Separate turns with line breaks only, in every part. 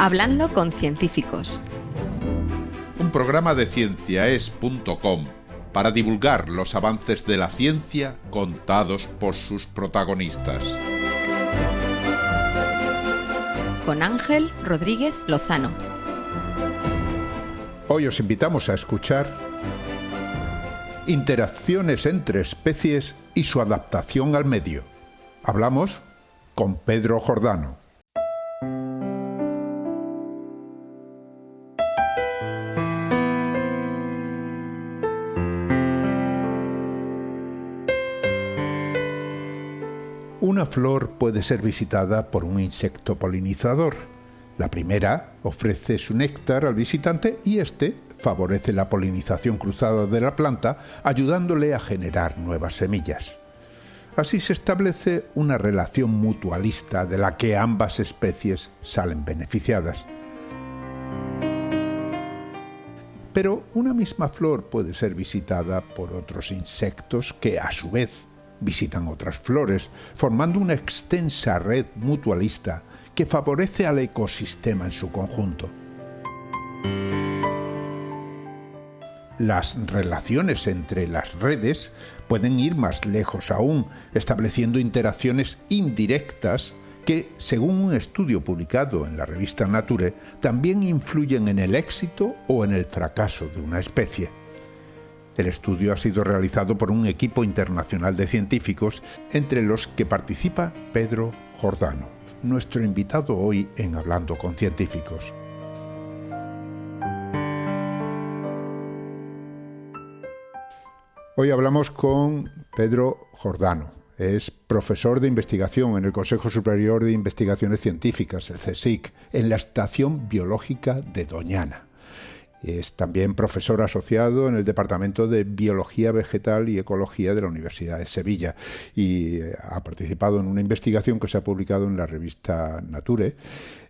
Hablando con científicos.
Un programa de cienciaes.com para divulgar los avances de la ciencia contados por sus protagonistas.
Con Ángel Rodríguez Lozano.
Hoy os invitamos a escuchar interacciones entre especies y su adaptación al medio. Hablamos con Pedro Jordano. Una flor puede ser visitada por un insecto polinizador. La primera ofrece su néctar al visitante y este favorece la polinización cruzada de la planta, ayudándole a generar nuevas semillas. Así se establece una relación mutualista de la que ambas especies salen beneficiadas. Pero una misma flor puede ser visitada por otros insectos que, a su vez, visitan otras flores, formando una extensa red mutualista que favorece al ecosistema en su conjunto. Las relaciones entre las redes pueden ir más lejos aún, estableciendo interacciones indirectas que, según un estudio publicado en la revista Nature, también influyen en el éxito o en el fracaso de una especie. El estudio ha sido realizado por un equipo internacional de científicos, entre los que participa Pedro Jordano, nuestro invitado hoy en Hablando con Científicos. Hoy hablamos con Pedro Jordano. Es profesor de investigación en el Consejo Superior de Investigaciones Científicas, el CSIC, en la Estación Biológica de Doñana. Es también profesor asociado en el Departamento de Biología Vegetal y Ecología de la Universidad de Sevilla y ha participado en una investigación que se ha publicado en la revista Nature,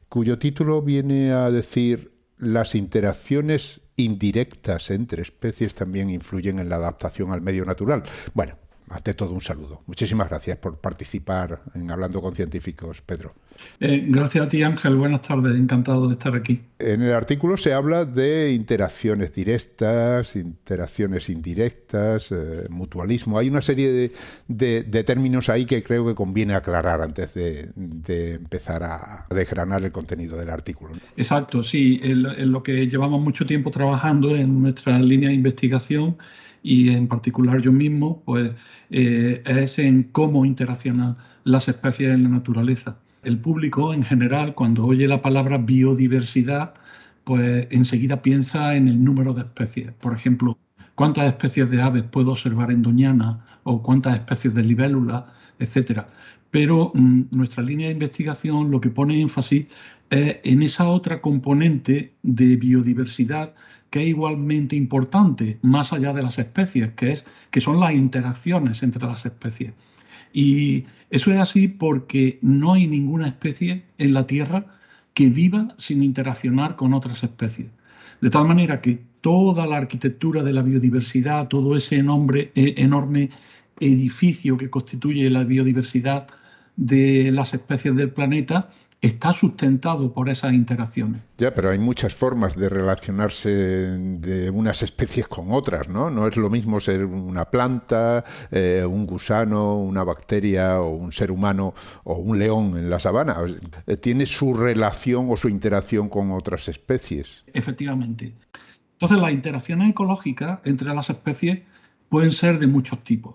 cuyo título viene a decir: las interacciones indirectas entre especies también influyen en la adaptación al medio natural. Bueno, ante todo un saludo. Muchísimas gracias por participar en Hablando con Científicos, Pedro.
Gracias a ti, Ángel. Buenas tardes. Encantado de estar aquí.
En el artículo se habla de interacciones directas, interacciones indirectas, mutualismo. Hay una serie de términos ahí que creo que conviene aclarar antes de empezar a desgranar el contenido del artículo.
Exacto, sí. En lo que llevamos mucho tiempo trabajando en nuestra línea de investigación, y en particular yo mismo, pues es en cómo interaccionan las especies en la naturaleza. El público en general, cuando oye la palabra biodiversidad, pues enseguida piensa en el número de especies. Por ejemplo, cuántas especies de aves puedo observar en Doñana o cuántas especies de libélulas, etcétera. Pero nuestra línea de investigación lo que pone énfasis es en esa otra componente de biodiversidad que es igualmente importante, más allá de las especies, que son las interacciones entre las especies. Y eso es así porque no hay ninguna especie en la Tierra que viva sin interaccionar con otras especies. De tal manera que toda la arquitectura de la biodiversidad, todo ese enorme edificio que constituye la biodiversidad de las especies del planeta está sustentado por esas interacciones.
Ya, pero hay muchas formas de relacionarse de unas especies con otras, ¿no? No es lo mismo ser una planta, un gusano, una bacteria o un ser humano o un león en la sabana. Tiene su relación o su interacción con otras especies.
Efectivamente. Entonces, las interacciones ecológicas entre las especies pueden ser de muchos tipos.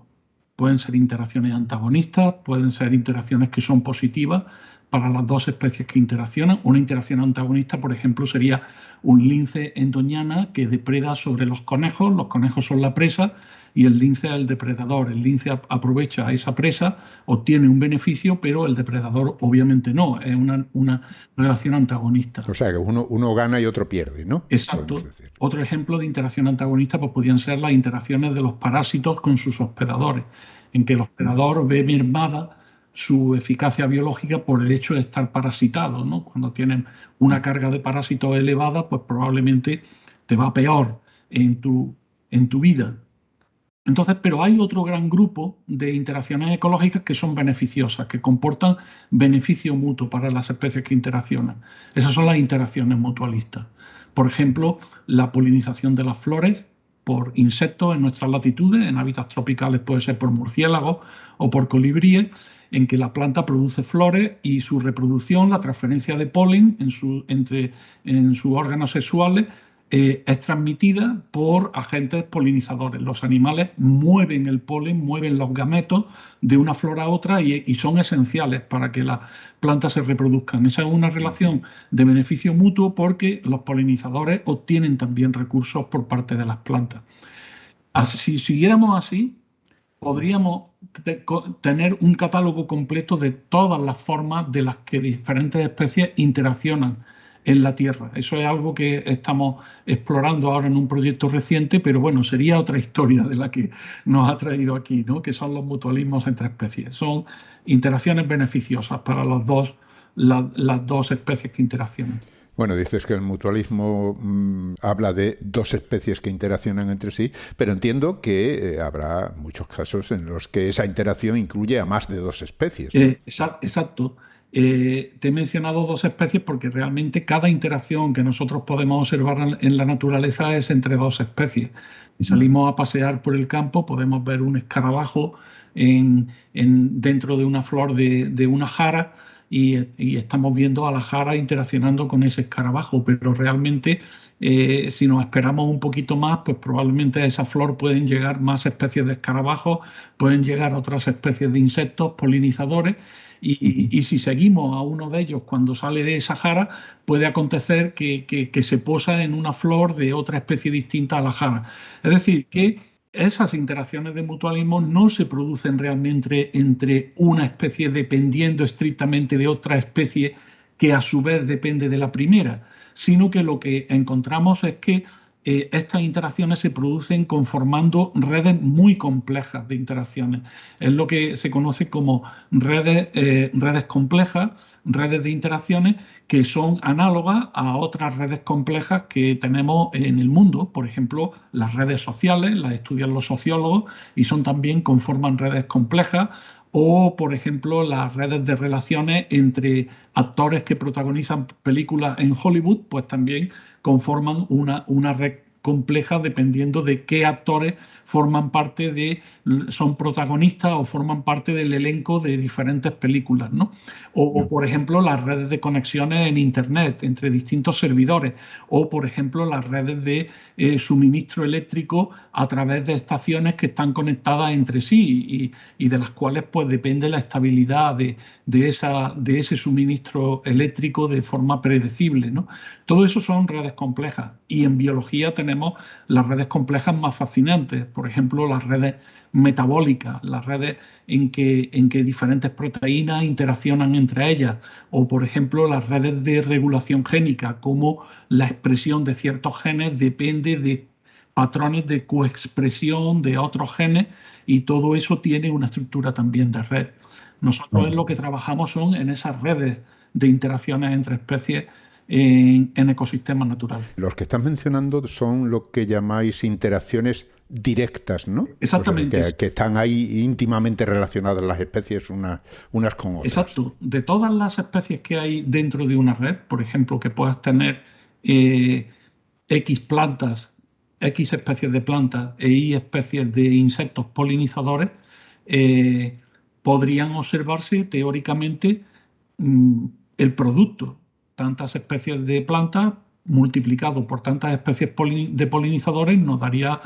Pueden ser interacciones antagonistas, pueden ser interacciones que son positivas para las dos especies que interaccionan. Una interacción antagonista, por ejemplo, sería un lince en Doñana que depreda sobre los conejos son la presa y el lince es el depredador. El lince aprovecha esa presa, obtiene un beneficio, pero el depredador obviamente no, es una relación antagonista.
O sea, que uno gana y otro pierde, ¿no?
Exacto. Otro ejemplo de interacción antagonista pues podrían ser las interacciones de los parásitos con sus hospedadores, en que el hospedador ve mermada su eficacia biológica por el hecho de estar parasitado, ¿no? Cuando tienen una carga de parásitos elevada, pues probablemente te va peor en tu vida. Entonces, pero hay otro gran grupo de interacciones ecológicas que son beneficiosas, que comportan beneficio mutuo para las especies que interaccionan. Esas son las interacciones mutualistas. Por ejemplo, la polinización de las flores por insectos en nuestras latitudes, en hábitats tropicales puede ser por murciélagos o por colibríes, en que la planta produce flores y su reproducción, la transferencia de polen en sus órganos sexuales, es transmitida por agentes polinizadores. Los animales mueven el polen, mueven los gametos de una flor a otra y son esenciales para que las plantas se reproduzcan. Esa es una relación de beneficio mutuo porque los polinizadores obtienen también recursos por parte de las plantas. Si siguiéramos así, podríamos tener un catálogo completo de todas las formas de las que diferentes especies interaccionan en la Tierra. Eso es algo que estamos explorando ahora en un proyecto reciente, pero bueno, sería otra historia de la que nos ha traído aquí, ¿no? Que son los mutualismos entre especies. Son interacciones beneficiosas para las dos especies que interaccionan.
Bueno, dices que el mutualismo habla de dos especies que interaccionan entre sí, pero entiendo que habrá muchos casos en los que esa interacción incluye a más de dos especies, ¿no?
Exacto. Te he mencionado dos especies porque realmente cada interacción que nosotros podemos observar en la naturaleza es entre dos especies. Si salimos a pasear por el campo, podemos ver un escarabajo dentro de una flor de una jara y estamos viendo a la jara interaccionando con ese escarabajo, pero realmente si nos esperamos un poquito más, pues probablemente a esa flor pueden llegar más especies de escarabajos, pueden llegar otras especies de insectos polinizadores. Y si seguimos a uno de ellos cuando sale de esa jara, puede acontecer que se posa en una flor de otra especie distinta a la jara. Es decir, que esas interacciones de mutualismo no se producen realmente entre una especie dependiendo estrictamente de otra especie que a su vez depende de la primera, sino que lo que encontramos es que estas interacciones se producen conformando redes muy complejas de interacciones. Es lo que se conoce como redes complejas, redes de interacciones que son análogas a otras redes complejas que tenemos en el mundo. Por ejemplo, las redes sociales, las estudian los sociólogos y conforman redes complejas. O, por ejemplo, las redes de relaciones entre actores que protagonizan películas en Hollywood, pues también conforman una red compleja dependiendo de qué actores son protagonistas o forman parte del elenco de diferentes películas, ¿no? O, por ejemplo, las redes de conexiones en Internet entre distintos servidores, o, por ejemplo, las redes de suministro eléctrico a través de estaciones que están conectadas entre sí y de las cuales pues depende la estabilidad de ese suministro eléctrico de forma predecible, ¿no? Todo eso son redes complejas y en biología tenemos las redes complejas más fascinantes, por ejemplo, las redes metabólicas, las redes en que diferentes proteínas interaccionan entre ellas, o por ejemplo las redes de regulación génica, como la expresión de ciertos genes depende de patrones de coexpresión de otros genes y todo eso tiene una estructura también de red. Nosotros en lo que trabajamos son en esas redes de interacciones entre especies en ecosistemas naturales.
Los que estás mencionando son lo que llamáis interacciones directas, ¿no?
Exactamente.
O sea, que están ahí íntimamente relacionadas las especies unas con otras.
Exacto. De todas las especies que hay dentro de una red, por ejemplo, que puedas tener X plantas, X especies de plantas e Y especies de insectos polinizadores, podrían observarse teóricamente el producto. Tantas especies de plantas multiplicado por tantas especies de polinizadores nos daría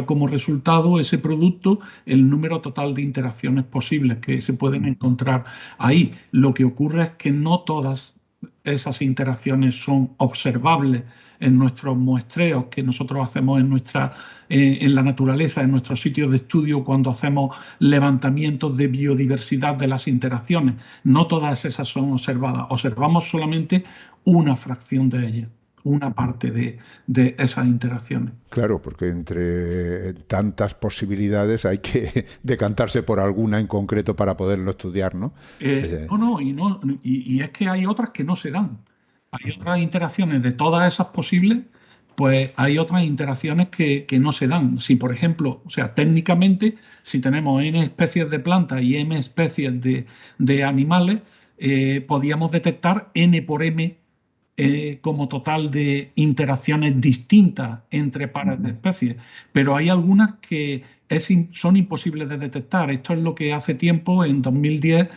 como resultado ese producto el número total de interacciones posibles que se pueden encontrar ahí. Lo que ocurre es que no todas esas interacciones son observables en nuestros muestreos que nosotros hacemos en la naturaleza, en nuestros sitios de estudio cuando hacemos levantamientos de biodiversidad de las interacciones. No todas esas son observadas. Observamos solamente una fracción de ellas, una parte de esas interacciones.
Claro, porque entre tantas posibilidades hay que decantarse por alguna en concreto para poderlo estudiar, ¿no?
Y es que hay otras que no se dan. Hay otras interacciones de todas esas posibles, pues hay otras interacciones que no se dan. Si, por ejemplo, o sea, técnicamente, si tenemos N especies de plantas y M especies de animales, podíamos detectar N por M como total de interacciones distintas entre pares de especies, pero hay algunas que son imposibles de detectar. Esto es lo que hace tiempo, en 2010,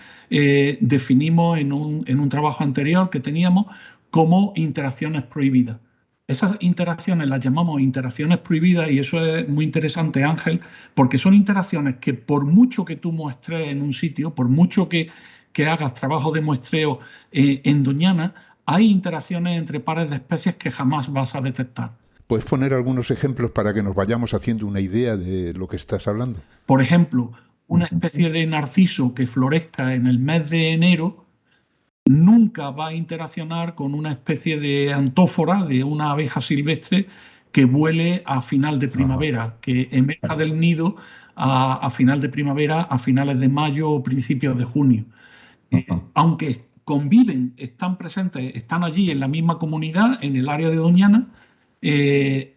definimos en un trabajo anterior que teníamos como interacciones prohibidas. Esas interacciones las llamamos interacciones prohibidas y eso es muy interesante, Ángel, porque son interacciones que por mucho que tú muestres en un sitio, por mucho que hagas trabajo de muestreo en Doñana, hay interacciones entre pares de especies que jamás vas a detectar.
¿Puedes poner algunos ejemplos para que nos vayamos haciendo una idea de lo que estás hablando?
Por ejemplo, una especie de narciso que florezca en el mes de enero nunca va a interaccionar con una especie de antófora, de una abeja silvestre que vuele a final de primavera, que emerja del nido a final de primavera, a finales de mayo o principios de junio. Aunque conviven, están presentes, están allí en la misma comunidad, en el área de Doñana,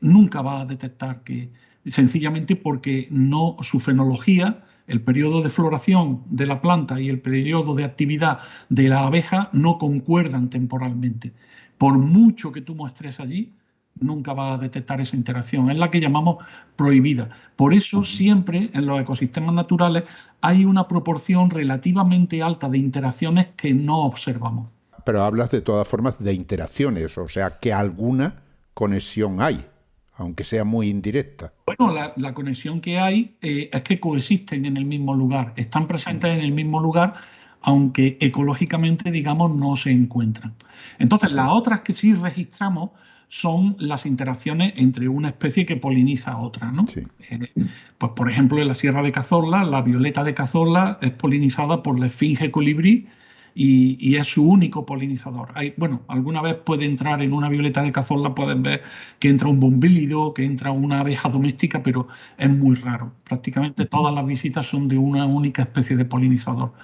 nunca va a detectar que, sencillamente porque no, su fenología, el periodo de floración de la planta y el periodo de actividad de la abeja no concuerdan temporalmente. Por mucho que tú muestres allí, nunca va a detectar esa interacción. Es la que llamamos prohibida. Por eso siempre en los ecosistemas naturales hay una proporción relativamente alta de interacciones que no observamos.
Pero hablas de todas formas de interacciones, o sea que alguna conexión hay, aunque sea muy indirecta.
Bueno, la conexión que hay es que coexisten en el mismo lugar, están presentes en el mismo lugar, aunque ecológicamente, digamos, no se encuentran. Entonces, las otras que sí registramos son las interacciones entre una especie que poliniza a otra, ¿no?
Sí.
Pues, por ejemplo, en la Sierra de Cazorla, la violeta de Cazorla es polinizada por la esfinge colibrí y es su único polinizador. Bueno, alguna vez puede entrar en una violeta de Cazorla, pueden ver que entra un bombílido, que entra una abeja doméstica, pero es muy raro. Prácticamente todas las visitas son de una única especie de polinizador.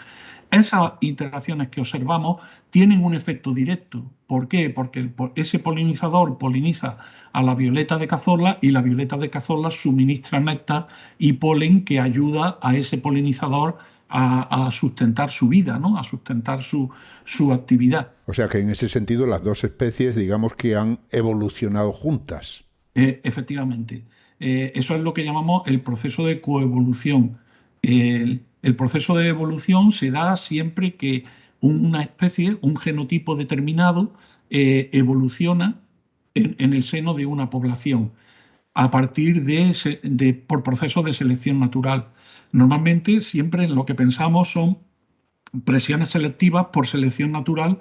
Esas interacciones que observamos tienen un efecto directo. ¿Por qué? Porque ese polinizador poliniza a la violeta de Cazorla y la violeta de Cazorla suministra néctar y polen que ayuda a ese polinizador a sustentar su vida, ¿no? A sustentar su actividad.
O sea que en ese sentido las dos especies, digamos que han evolucionado juntas.
Efectivamente. Eso es lo que llamamos el proceso de coevolución. El proceso de evolución se da siempre que una especie, un genotipo determinado, evoluciona en el seno de una población a partir por procesos de selección natural. Normalmente siempre lo que pensamos son presiones selectivas por selección natural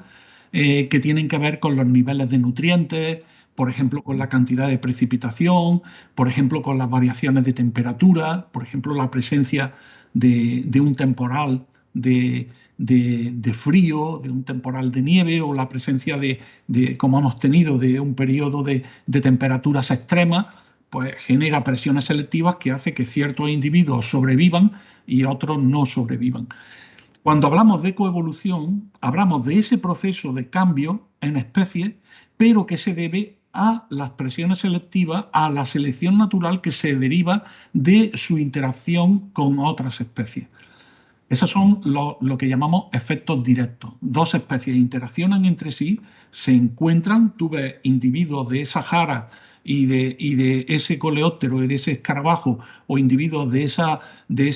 que tienen que ver con los niveles de nutrientes, por ejemplo, con la cantidad de precipitación, por ejemplo, con las variaciones de temperatura, por ejemplo, la presencia de un temporal de frío, de un temporal de nieve o la presencia como hemos tenido, de un periodo de temperaturas extremas, pues genera presiones selectivas que hace que ciertos individuos sobrevivan y otros no sobrevivan. Cuando hablamos de coevolución, hablamos de ese proceso de cambio en especies, pero que se debe a las presiones selectivas, a la selección natural que se deriva de su interacción con otras especies. Esos son lo que llamamos efectos directos. Dos especies interaccionan entre sí, se encuentran, tú ves individuos de esa jara y de ese coleóptero y de ese escarabajo, o individuos de esa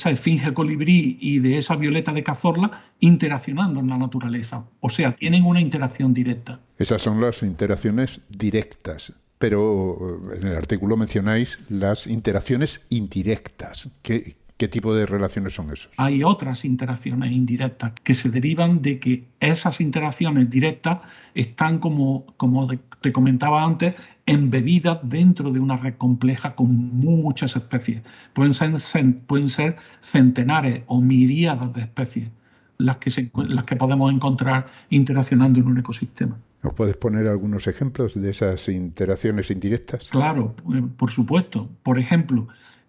esfinge colibrí y de esa violeta de Cazorla interaccionando en la naturaleza. O sea, tienen una interacción directa.
Esas son las interacciones directas, pero en el artículo mencionáis las interacciones indirectas. ¿Qué tipo de relaciones son esas?
Hay otras interacciones indirectas que se derivan de que esas interacciones directas están, como te comentaba antes, embebidas dentro de una red compleja con muchas especies. Pueden ser centenares o miríadas de especies las que podemos encontrar interaccionando en un ecosistema.
¿Nos puedes poner algunos ejemplos de esas interacciones indirectas?
Claro, por supuesto. Por ejemplo,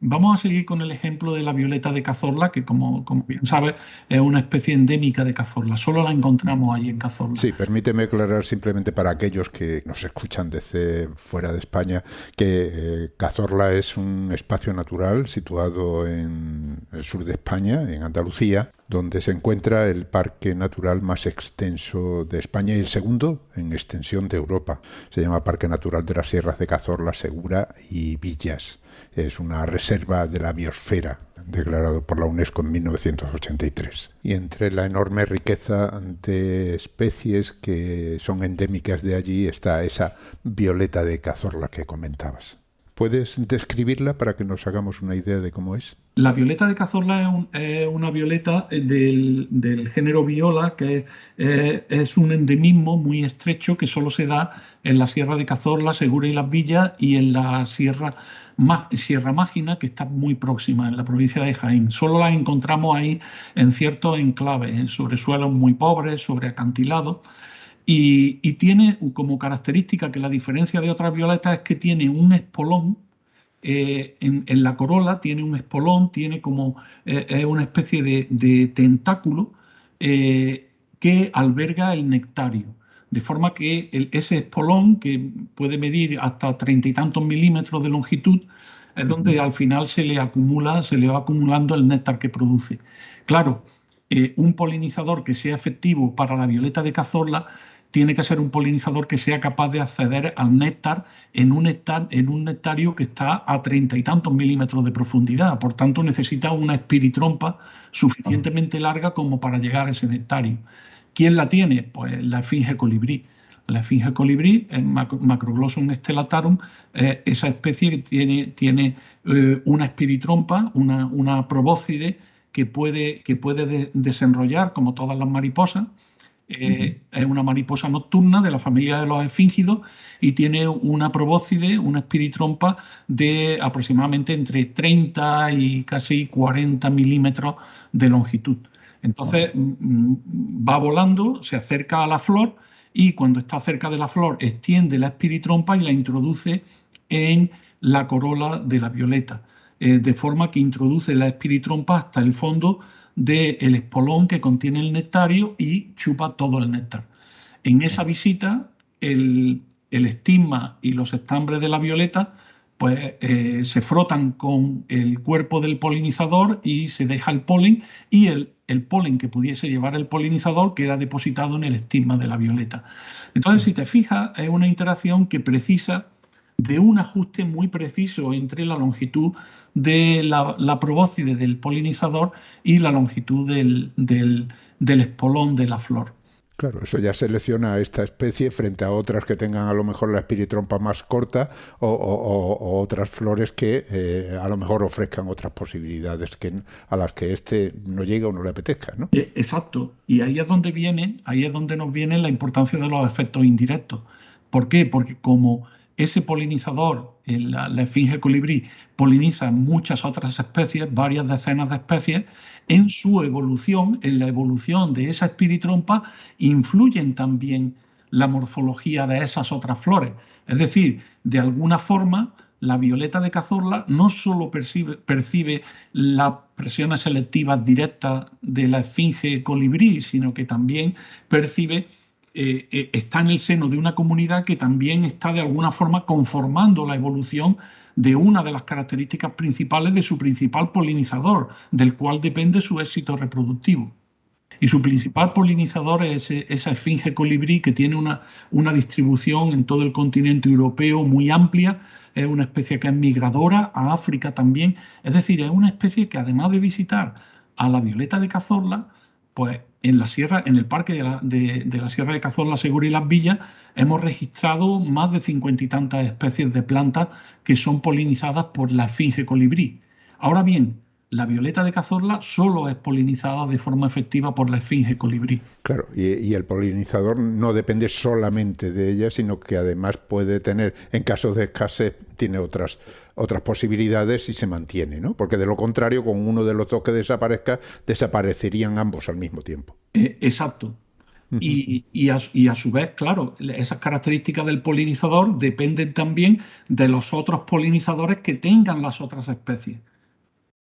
vamos a seguir con el ejemplo de la violeta de Cazorla, que como bien sabes es una especie endémica de Cazorla. Solo la encontramos allí en Cazorla.
Sí, permíteme aclarar simplemente para aquellos que nos escuchan desde fuera de España que Cazorla es un espacio natural situado en el sur de España, en Andalucía, donde se encuentra el parque natural más extenso de España y el segundo en extensión de Europa. Se llama Parque Natural de las Sierras de Cazorla, Segura y Villas. Es una reserva de la biosfera, declarado por la UNESCO en 1983. Y entre la enorme riqueza de especies que son endémicas de allí está esa violeta de Cazorla que comentabas. ¿Puedes describirla para que nos hagamos una idea de cómo es?
La violeta de Cazorla es una violeta del género Viola, que es un endemismo muy estrecho que solo se da en la Sierra de Cazorla, Segura y Las Villas, y en la Sierra Mágina, que está muy próxima, en la provincia de Jaén. Solo la encontramos ahí en ciertos enclaves, en sobresuelos muy pobres, sobre acantilados. Y tiene como característica que la diferencia de otras violetas es que tiene un espolón. En la corola tiene un espolón, tiene como una especie de tentáculo que alberga el nectario. De forma que ese espolón, que puede medir hasta 30 y tantos milímetros de longitud, es donde al final se le va acumulando el néctar que produce. Claro, un polinizador que sea efectivo para la violeta de Cazorla tiene que ser un polinizador que sea capaz de acceder al néctar en un nectario que está a 30 y tantos milímetros de profundidad. Por tanto, necesita una espiritrompa suficientemente larga como para llegar a ese nectario. ¿Quién la tiene? Pues la esfinge colibrí. La esfinge colibrí, Macroglossum stellatarum, esa especie que tiene una espiritrompa, una probóscide que puede desenrollar como todas las mariposas. Es una mariposa nocturna de la familia de los esfíngidos y tiene una probóscide, una espiritrompa de aproximadamente entre 30 y casi 40 milímetros de longitud. Entonces va volando, se acerca a la flor y cuando está cerca de la flor extiende la espiritrompa y la introduce en la corola de la violeta, de forma que introduce la espiritrompa hasta el fondo del espolón que contiene el nectario y chupa todo el néctar. En esa visita, el estigma y los estambres de la violeta pues, se frotan con el cuerpo del polinizador y se deja el polen, y el polen que pudiese llevar el polinizador queda depositado en el estigma de la violeta. Entonces, si te fijas, es una interacción que precisa de un ajuste muy preciso entre la longitud de la probóscide del polinizador y la longitud del espolón de la flor.
Claro, eso ya selecciona a esta especie frente a otras que tengan a lo mejor la espiritrompa más corta o otras flores que a lo mejor ofrezcan otras posibilidades a las que este no llega o no le apetezca, ¿no?
Exacto. Y ahí es donde nos viene la importancia de los efectos indirectos. ¿Por qué? Porque como ese polinizador, la esfinge colibrí, poliniza muchas otras especies, varias decenas de especies, en su evolución, en la evolución de esa espiritrompa, influyen también la morfología de esas otras flores. Es decir, de alguna forma, la violeta de Cazorla no solo percibe las presiones selectivas directas de la esfinge colibrí, sino que también percibe está en el seno de una comunidad que también está de alguna forma conformando la evolución de una de las características principales de su principal polinizador, del cual depende su éxito reproductivo. Y su principal polinizador es esa esfinge colibrí, que tiene una distribución en todo el continente europeo muy amplia. Es una especie que es migradora a África también. Es decir, es una especie que, además de visitar a la violeta de Cazorla, pues en el parque de la Sierra de Cazorla, Segura y Las Villas, hemos registrado más de 50 y tantas especies de plantas que son polinizadas por la esfinge colibrí. Ahora bien, la violeta de Cazorla solo es polinizada de forma efectiva por la esfinge colibrí.
Claro, y el polinizador no depende solamente de ella, sino que además puede tener, en caso de escasez, tiene otras posibilidades y se mantiene, ¿no? Porque de lo contrario, con uno de los dos que desaparezca, desaparecerían ambos al mismo tiempo.
Exacto. Y a su vez, claro, esas características del polinizador dependen también de los otros polinizadores que tengan las otras especies.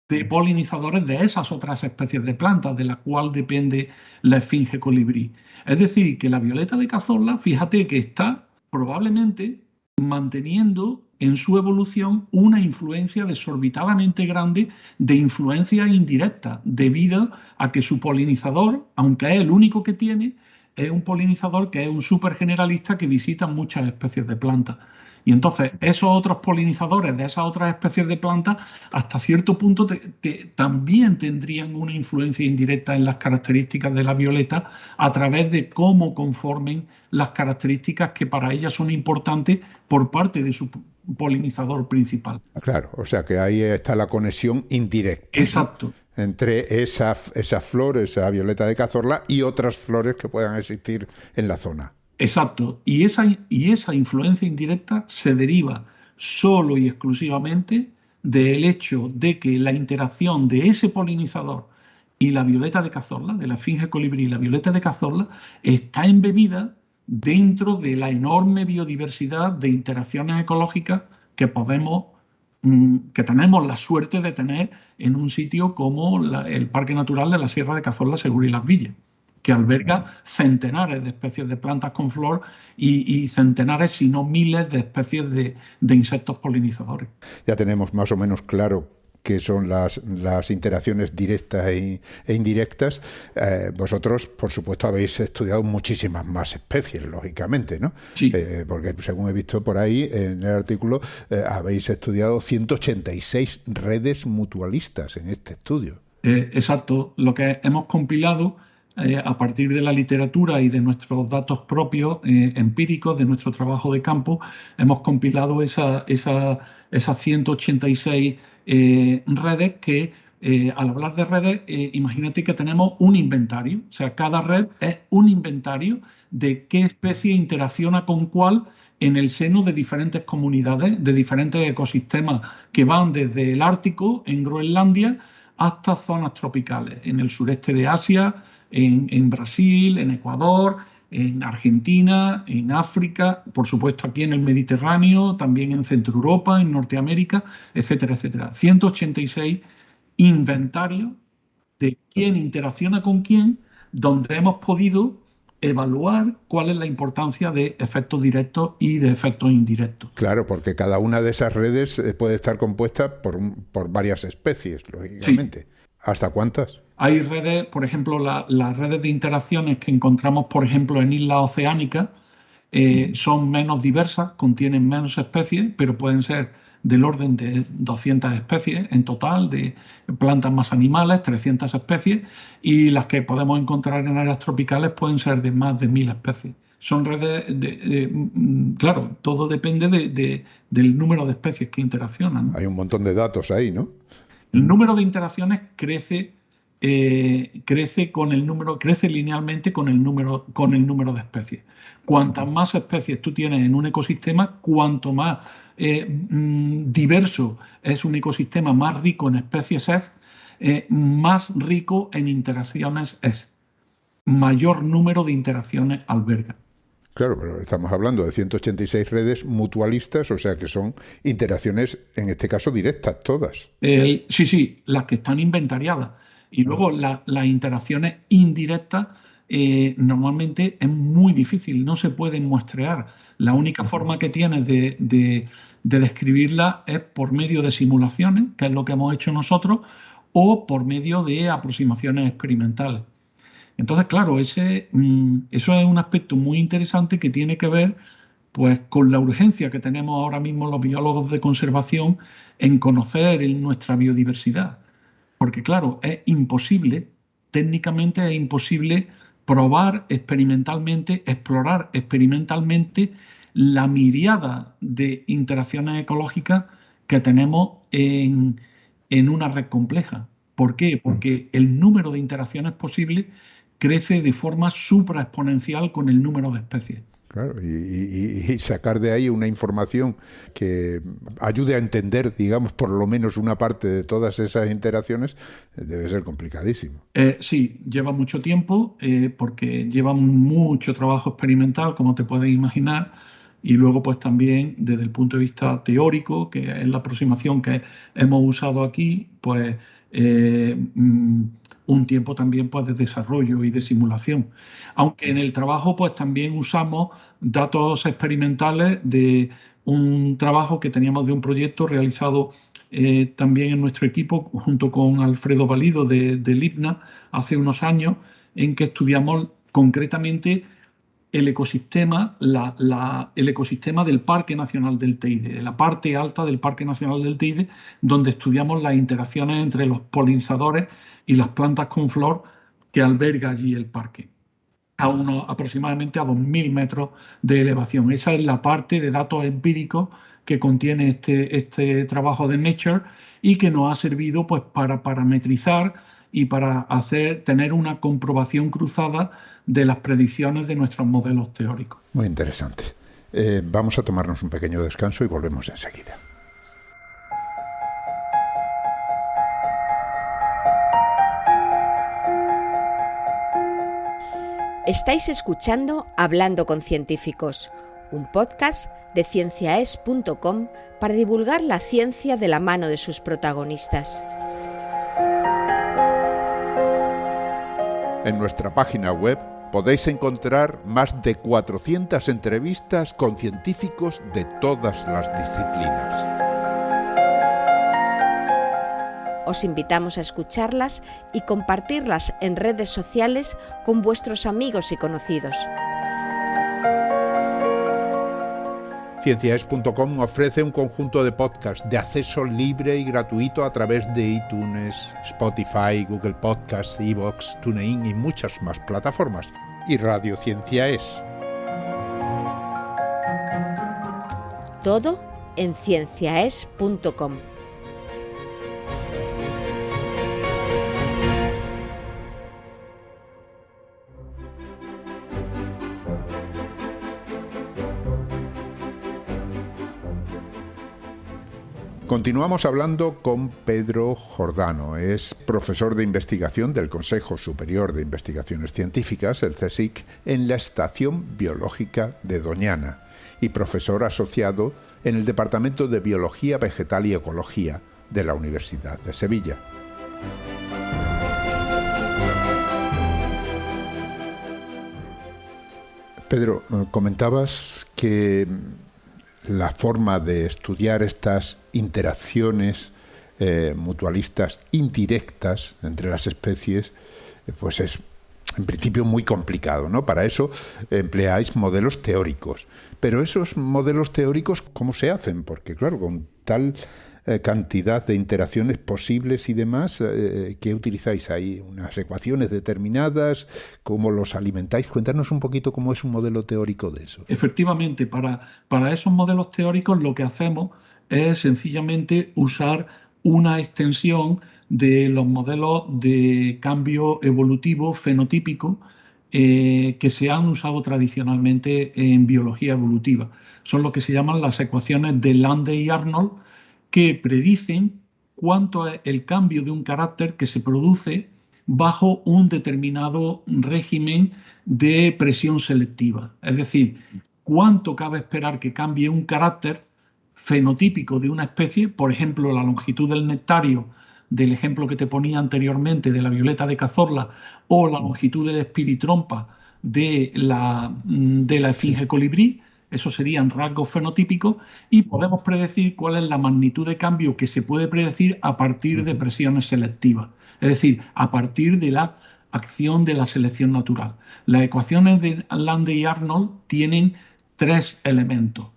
de polinizadores de esas otras especies de plantas, de la cual depende la esfinge colibrí. Es decir, que la violeta de cazorla, fíjate que está probablemente manteniendo en su evolución una influencia desorbitadamente grande de influencia indirecta, debido a que su polinizador, aunque es el único que tiene, es un polinizador que es un súper generalista que visita muchas especies de plantas. Y entonces esos otros polinizadores de esas otras especies de plantas hasta cierto punto también tendrían una influencia indirecta en las características de la violeta a través de cómo conformen las características que para ellas son importantes por parte de su polinizador principal.
Claro, o sea que ahí está la conexión indirecta.
Exacto.
¿No? Entre esa flor, esa violeta de cazorla, y otras flores que puedan existir en la zona.
Exacto, y esa influencia indirecta se deriva solo y exclusivamente del hecho de que la interacción de ese polinizador y la violeta de cazorla, de la esfinge colibrí y la violeta de cazorla, está embebida dentro de la enorme biodiversidad de interacciones ecológicas que tenemos la suerte de tener en un sitio como el Parque Natural de la Sierra de Cazorla, Segura y Las Villas, que alberga centenares de especies de plantas con flor y centenares, si no miles, de especies de insectos polinizadores.
Ya tenemos más o menos claro qué son las interacciones directas e indirectas. Vosotros, por supuesto, habéis estudiado muchísimas más especies, lógicamente, ¿no?
Sí.
Porque, según he visto por ahí en el artículo, habéis estudiado 186 redes mutualistas en este estudio.
Exacto. Lo que hemos compilado a partir de la literatura y de nuestros datos propios empíricos, de nuestro trabajo de campo, hemos compilado esas 186 redes que, al hablar de redes, imagínate que tenemos un inventario. O sea, cada red es un inventario de qué especie interacciona con cuál en el seno de diferentes comunidades, de diferentes ecosistemas que van desde el Ártico, en Groenlandia, hasta zonas tropicales, en el sureste de Asia, en Brasil, en Ecuador, en Argentina, en África, por supuesto aquí en el Mediterráneo, también en Centro Europa, en Norteamérica, etcétera, etcétera. 186 inventarios de quién interacciona con quién, donde hemos podido evaluar cuál es la importancia de efectos directos y de efectos indirectos.
Claro, porque cada una de esas redes puede estar compuesta por varias especies, lógicamente. Sí. ¿Hasta cuántas?
Hay redes, por ejemplo, las redes de interacciones que encontramos, por ejemplo, en islas oceánicas, son menos diversas, contienen menos especies, pero pueden ser del orden de 200 especies en total, de plantas más animales, 300 especies, y las que podemos encontrar en áreas tropicales pueden ser de más de 1000 especies. Son redes, claro, todo depende del número de especies que interaccionan.
Hay un montón de datos ahí, ¿no?
El número de interacciones crece linealmente con el número de especies. Cuantas más especies tú tienes en un ecosistema, cuanto más diverso es un ecosistema, más rico en especies es, más rico en interacciones es. Mayor número de interacciones alberga.
Claro, pero estamos hablando de 186 redes mutualistas, o sea que son interacciones, en este caso, directas todas.
Sí, las que están inventariadas. Y luego las interacciones indirectas normalmente es muy difícil, no se pueden muestrear. La única forma que tienes de describirlas es por medio de simulaciones, que es lo que hemos hecho nosotros, o por medio de aproximaciones experimentales. Entonces, claro, eso es un aspecto muy interesante que tiene que ver pues, con la urgencia que tenemos ahora mismo los biólogos de conservación en conocer nuestra biodiversidad. Porque, claro, es imposible, técnicamente es imposible probar experimentalmente, explorar experimentalmente la miríada de interacciones ecológicas que tenemos en una red compleja. ¿Por qué? Porque el número de interacciones posibles crece de forma supraexponencial con el número de especies.
Claro, y sacar de ahí una información que ayude a entender, digamos, por lo menos una parte de todas esas interacciones, debe ser complicadísimo.
Sí, lleva mucho tiempo, porque lleva mucho trabajo experimental, como te puedes imaginar, y luego pues también desde el punto de vista teórico, que es la aproximación que hemos usado aquí, pues un tiempo también pues, de desarrollo y de simulación. Aunque en el trabajo pues, también usamos datos experimentales de un trabajo que teníamos de un proyecto realizado también en nuestro equipo junto con Alfredo Valido del IPNA hace unos años, en que estudiamos concretamente el ecosistema, el ecosistema del Parque Nacional del Teide, la parte alta del Parque Nacional del Teide, donde estudiamos las interacciones entre los polinizadores y las plantas con flor que alberga allí el parque, aproximadamente a 2.000 metros de elevación. Esa es la parte de datos empíricos que contiene este trabajo de Nature y que nos ha servido pues, para parametrizar y para tener una comprobación cruzada de las predicciones de nuestros modelos teóricos.
Muy interesante. Vamos a tomarnos un pequeño descanso y volvemos enseguida.
Estáis escuchando Hablando con Científicos, un podcast de cienciaes.com para divulgar la ciencia de la mano de sus protagonistas.
En nuestra página web podéis encontrar más de 400 entrevistas con científicos de todas las disciplinas.
Os invitamos a escucharlas y compartirlas en redes sociales con vuestros amigos y conocidos.
Cienciaes.com ofrece un conjunto de podcasts de acceso libre y gratuito a través de iTunes, Spotify, Google Podcasts, iVoox, TuneIn y muchas más plataformas. Y Radio Cienciaes.
Todo en cienciaes.com.
Continuamos hablando con Pedro Jordano. Es profesor de investigación del Consejo Superior de Investigaciones Científicas, el CSIC, en la Estación Biológica de Doñana y profesor asociado en el Departamento de Biología Vegetal y Ecología de la Universidad de Sevilla. Pedro, comentabas que la forma de estudiar estas interacciones mutualistas indirectas entre las especies pues es en principio muy complicado, ¿no? Para eso empleáis modelos teóricos. Pero esos modelos teóricos, ¿cómo se hacen? Porque claro, con tal cantidad de interacciones posibles y demás, ¿qué utilizáis ahí? ¿Unas ecuaciones determinadas? ¿Cómo los alimentáis? Cuéntanos un poquito cómo es un modelo teórico de eso.
Efectivamente, para esos modelos teóricos lo que hacemos es sencillamente usar una extensión de los modelos de cambio evolutivo fenotípico que se han usado tradicionalmente en biología evolutiva. Son lo que se llaman las ecuaciones de Lande y Arnold, que predicen cuánto es el cambio de un carácter que se produce bajo un determinado régimen de presión selectiva. Es decir, cuánto cabe esperar que cambie un carácter fenotípico de una especie, por ejemplo, la longitud del nectario del ejemplo que te ponía anteriormente de la violeta de cazorla o la longitud del espiritrompa de la esfinge colibrí. Esos serían rasgos fenotípicos y podemos predecir cuál es la magnitud de cambio que se puede predecir a partir de presiones selectivas, es decir, a partir de la acción de la selección natural. Las ecuaciones de Lande y Arnold tienen 3 elementos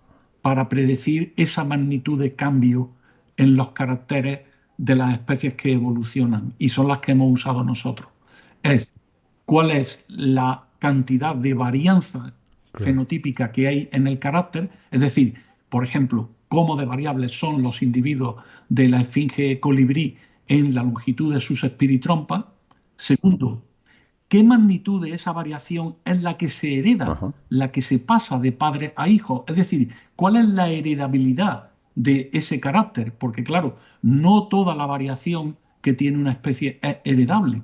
para predecir esa magnitud de cambio en los caracteres de las especies que evolucionan y son las que hemos usado nosotros. Es cuál es la cantidad de varianza fenotípica que hay en el carácter, es decir, por ejemplo, cómo de variables son los individuos de la esfinge colibrí en la longitud de sus espiritrompas. Segundo, qué magnitud de esa variación es la que se hereda, la que se pasa de padre a hijo, es decir, cuál es la heredabilidad de ese carácter, porque claro, no toda la variación que tiene una especie es heredable.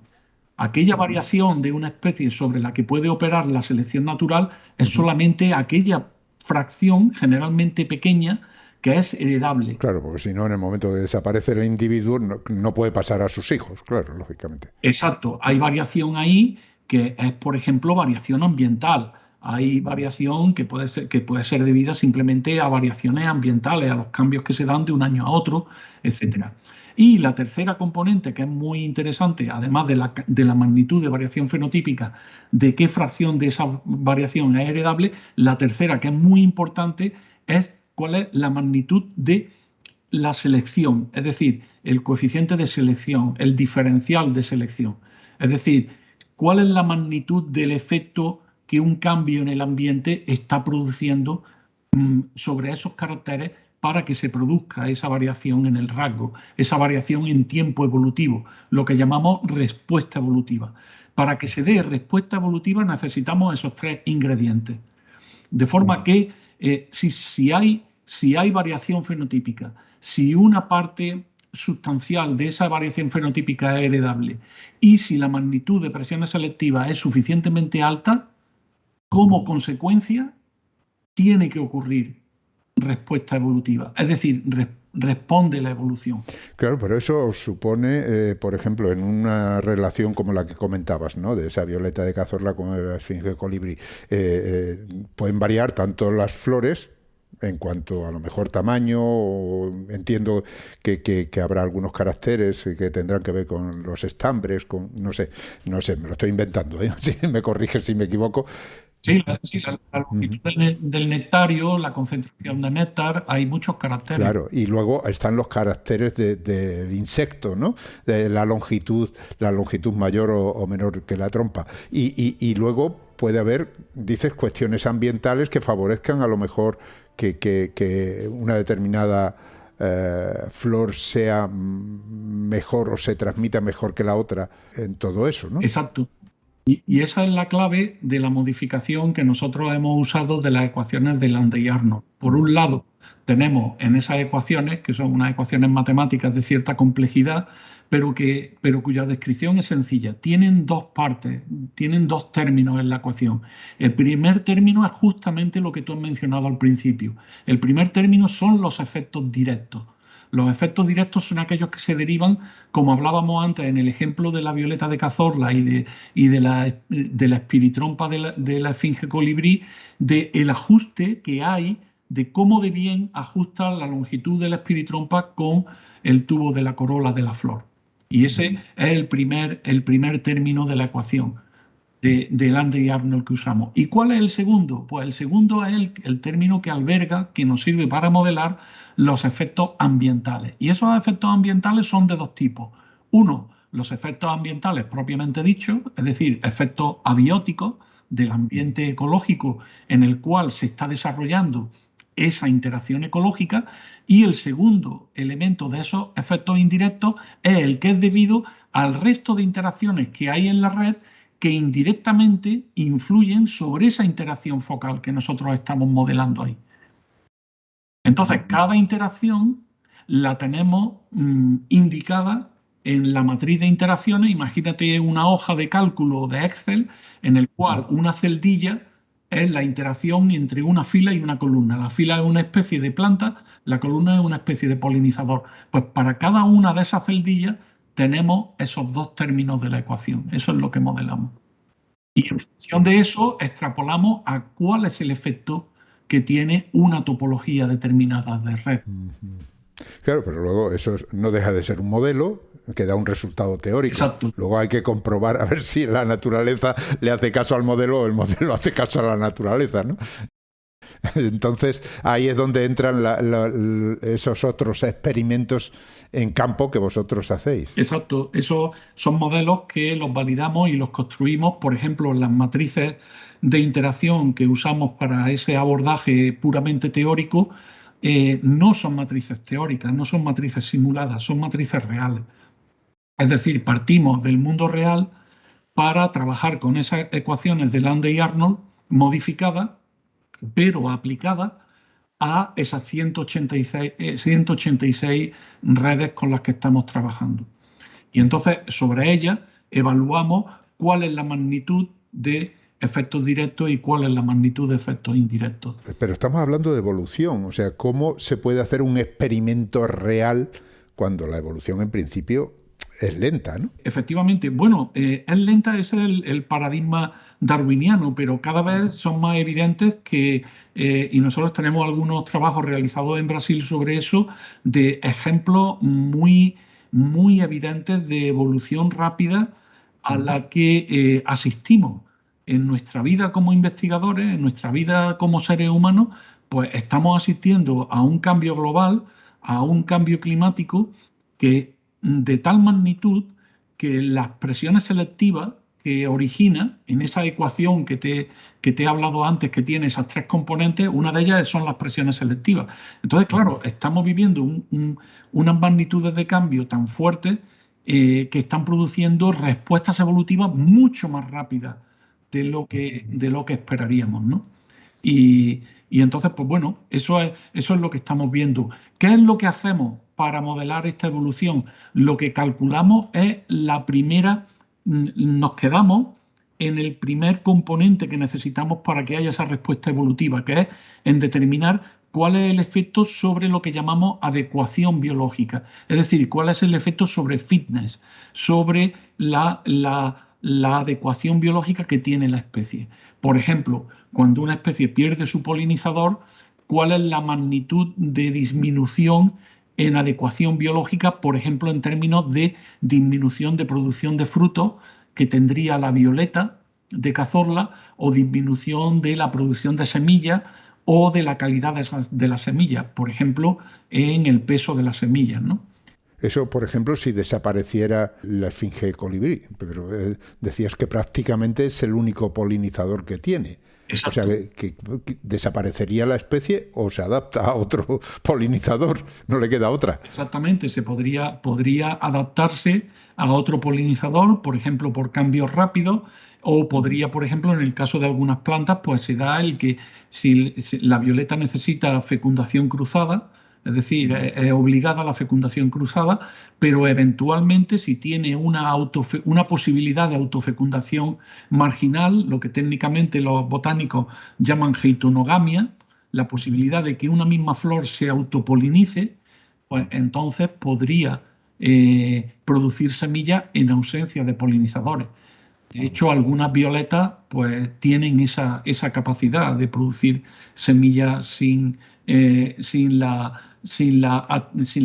Aquella variación de una especie sobre la que puede operar la selección natural es solamente aquella fracción, generalmente pequeña, que es heredable.
Claro, porque si no, en el momento que desaparece el individuo, no puede pasar a sus hijos, claro, lógicamente.
Exacto, hay variación ahí que es, por ejemplo, variación ambiental. Hay variación que puede ser debida simplemente a variaciones ambientales, a los cambios que se dan de un año a otro, etcétera. Y la tercera componente, que es muy interesante, además de la magnitud de variación fenotípica, de qué fracción de esa variación es heredable, la tercera, que es muy importante, es cuál es la magnitud de la selección, es decir, el coeficiente de selección, el diferencial de selección. Es decir, cuál es la magnitud del efecto que un cambio en el ambiente está produciendo sobre esos caracteres para que se produzca esa variación en el rasgo, esa variación en tiempo evolutivo, lo que llamamos respuesta evolutiva. Para que se dé respuesta evolutiva necesitamos esos tres ingredientes. De forma que si hay variación fenotípica, si una parte sustancial de esa variación fenotípica es heredable y si la magnitud de presiones selectivas es suficientemente alta, como consecuencia tiene que ocurrir respuesta evolutiva, es decir, responde la evolución.
Claro, pero eso supone, por ejemplo, en una relación como la que comentabas, ¿no?, de esa violeta de Cazorla con la esfinge colibrí, pueden variar tanto las flores en cuanto a lo mejor tamaño, o entiendo que habrá algunos caracteres que tendrán que ver con los estambres, con no sé, me lo estoy inventando, ¿eh? Sí, me corriges si me equivoco.
Sí, la longitud del nectario, la concentración de néctar, hay muchos caracteres.
Claro, y luego están los caracteres del insecto, ¿no? De la longitud mayor o menor que la trompa. Y luego puede haber, dices, cuestiones ambientales que favorezcan a lo mejor que una determinada flor sea mejor o se transmita mejor que la otra en todo eso, ¿no?
Exacto. Y esa es la clave de la modificación que nosotros hemos usado de las ecuaciones de Landay y Arnold. Por un lado, tenemos en esas ecuaciones, que son unas ecuaciones matemáticas de cierta complejidad, pero cuya descripción es sencilla. Tienen dos partes, tienen dos términos en la ecuación. El primer término es justamente lo que tú has mencionado al principio. El primer término son los efectos directos. Los efectos directos son aquellos que se derivan, como hablábamos antes en el ejemplo de la violeta de Cazorla y de la espiritrompa de la esfinge colibrí, del ajuste que hay de cómo de bien ajusta la longitud de la espiritrompa con el tubo de la corola de la flor. Y ese es el primer término de la ecuación de Landay y Arnold que usamos. ¿Y cuál es el segundo? Pues el segundo es el término que alberga, que nos sirve para modelar los efectos ambientales. Y esos efectos ambientales son de dos tipos. Uno, los efectos ambientales propiamente dichos, es decir, efectos abióticos del ambiente ecológico en el cual se está desarrollando esa interacción ecológica. Y el segundo elemento de esos efectos indirectos es el que es debido al resto de interacciones que hay en la red que indirectamente influyen sobre esa interacción focal que nosotros estamos modelando ahí. Entonces, cada interacción la tenemos indicada en la matriz de interacciones. Imagínate una hoja de cálculo de Excel en el cual una celdilla es la interacción entre una fila y una columna. La fila es una especie de planta, la columna es una especie de polinizador. Pues para cada una de esas celdillas tenemos esos dos términos de la ecuación. Eso es lo que modelamos. Y en función de eso extrapolamos a cuál es el efecto que tiene una topología determinada de red.
Claro, pero luego eso no deja de ser un modelo que da un resultado teórico.
Exacto.
Luego hay que comprobar a ver si la naturaleza le hace caso al modelo o el modelo hace caso a la naturaleza, ¿no? Entonces ahí es donde entran esos otros experimentos en campo que vosotros hacéis.
Exacto, esos son modelos que los validamos y los construimos. Por ejemplo, las matrices de interacción que usamos para ese abordaje puramente teórico no son matrices teóricas, no son matrices simuladas, son matrices reales. Es decir, partimos del mundo real para trabajar con esas ecuaciones de Landay y Arnold modificadas, pero aplicadas a esas 186 redes con las que estamos trabajando. Y entonces sobre ellas evaluamos cuál es la magnitud de efectos directos y cuál es la magnitud de efectos indirectos.
Pero estamos hablando de evolución, o sea, ¿cómo se puede hacer un experimento real cuando la evolución en principio es lenta, ¿no?
Efectivamente, bueno, es lenta, ese es el paradigma darwiniano, pero cada vez son más evidentes que, y nosotros tenemos algunos trabajos realizados en Brasil sobre eso, de ejemplos muy, muy evidentes de evolución rápida a la que asistimos en nuestra vida como investigadores, en nuestra vida como seres humanos, pues estamos asistiendo a un cambio global, a un cambio climático que de tal magnitud que las presiones selectivas que origina en esa ecuación que te he hablado antes, que tiene esas tres componentes, una de ellas son las presiones selectivas. Entonces, claro, estamos viviendo unas magnitudes de cambio tan fuertes que están produciendo respuestas evolutivas mucho más rápidas de lo que esperaríamos, ¿no? Y entonces, pues bueno, eso es lo que estamos viendo. ¿Qué es lo que hacemos para modelar esta evolución? Lo que calculamos es nos quedamos en el primer componente que necesitamos para que haya esa respuesta evolutiva, que es en determinar cuál es el efecto sobre lo que llamamos adecuación biológica, es decir, cuál es el efecto sobre fitness, sobre la adecuación biológica que tiene la especie. Por ejemplo, cuando una especie pierde su polinizador, ¿cuál es la magnitud de disminución en adecuación biológica, por ejemplo, en términos de disminución de producción de frutos que tendría la violeta de cazorla, o disminución de la producción de semillas o de la calidad de las semillas, por ejemplo, en el peso de las semillas, ¿no?
Eso, por ejemplo, si desapareciera la esfinge colibrí, pero decías que prácticamente es el único polinizador que tiene. Exacto. O sea, que desaparecería la especie o se adapta a otro polinizador, no le queda otra.
Exactamente, se podría adaptarse a otro polinizador, por ejemplo, por cambios rápidos, o podría, por ejemplo, en el caso de algunas plantas, pues se da el que si la violeta necesita fecundación cruzada, es decir, es obligada a la fecundación cruzada, pero eventualmente si tiene una posibilidad de autofecundación marginal, lo que técnicamente los botánicos llaman heitonogamia, la posibilidad de que una misma flor se autopolinice, pues entonces podría producir semillas en ausencia de polinizadores. De hecho, algunas violetas pues tienen esa capacidad de producir semillas sin la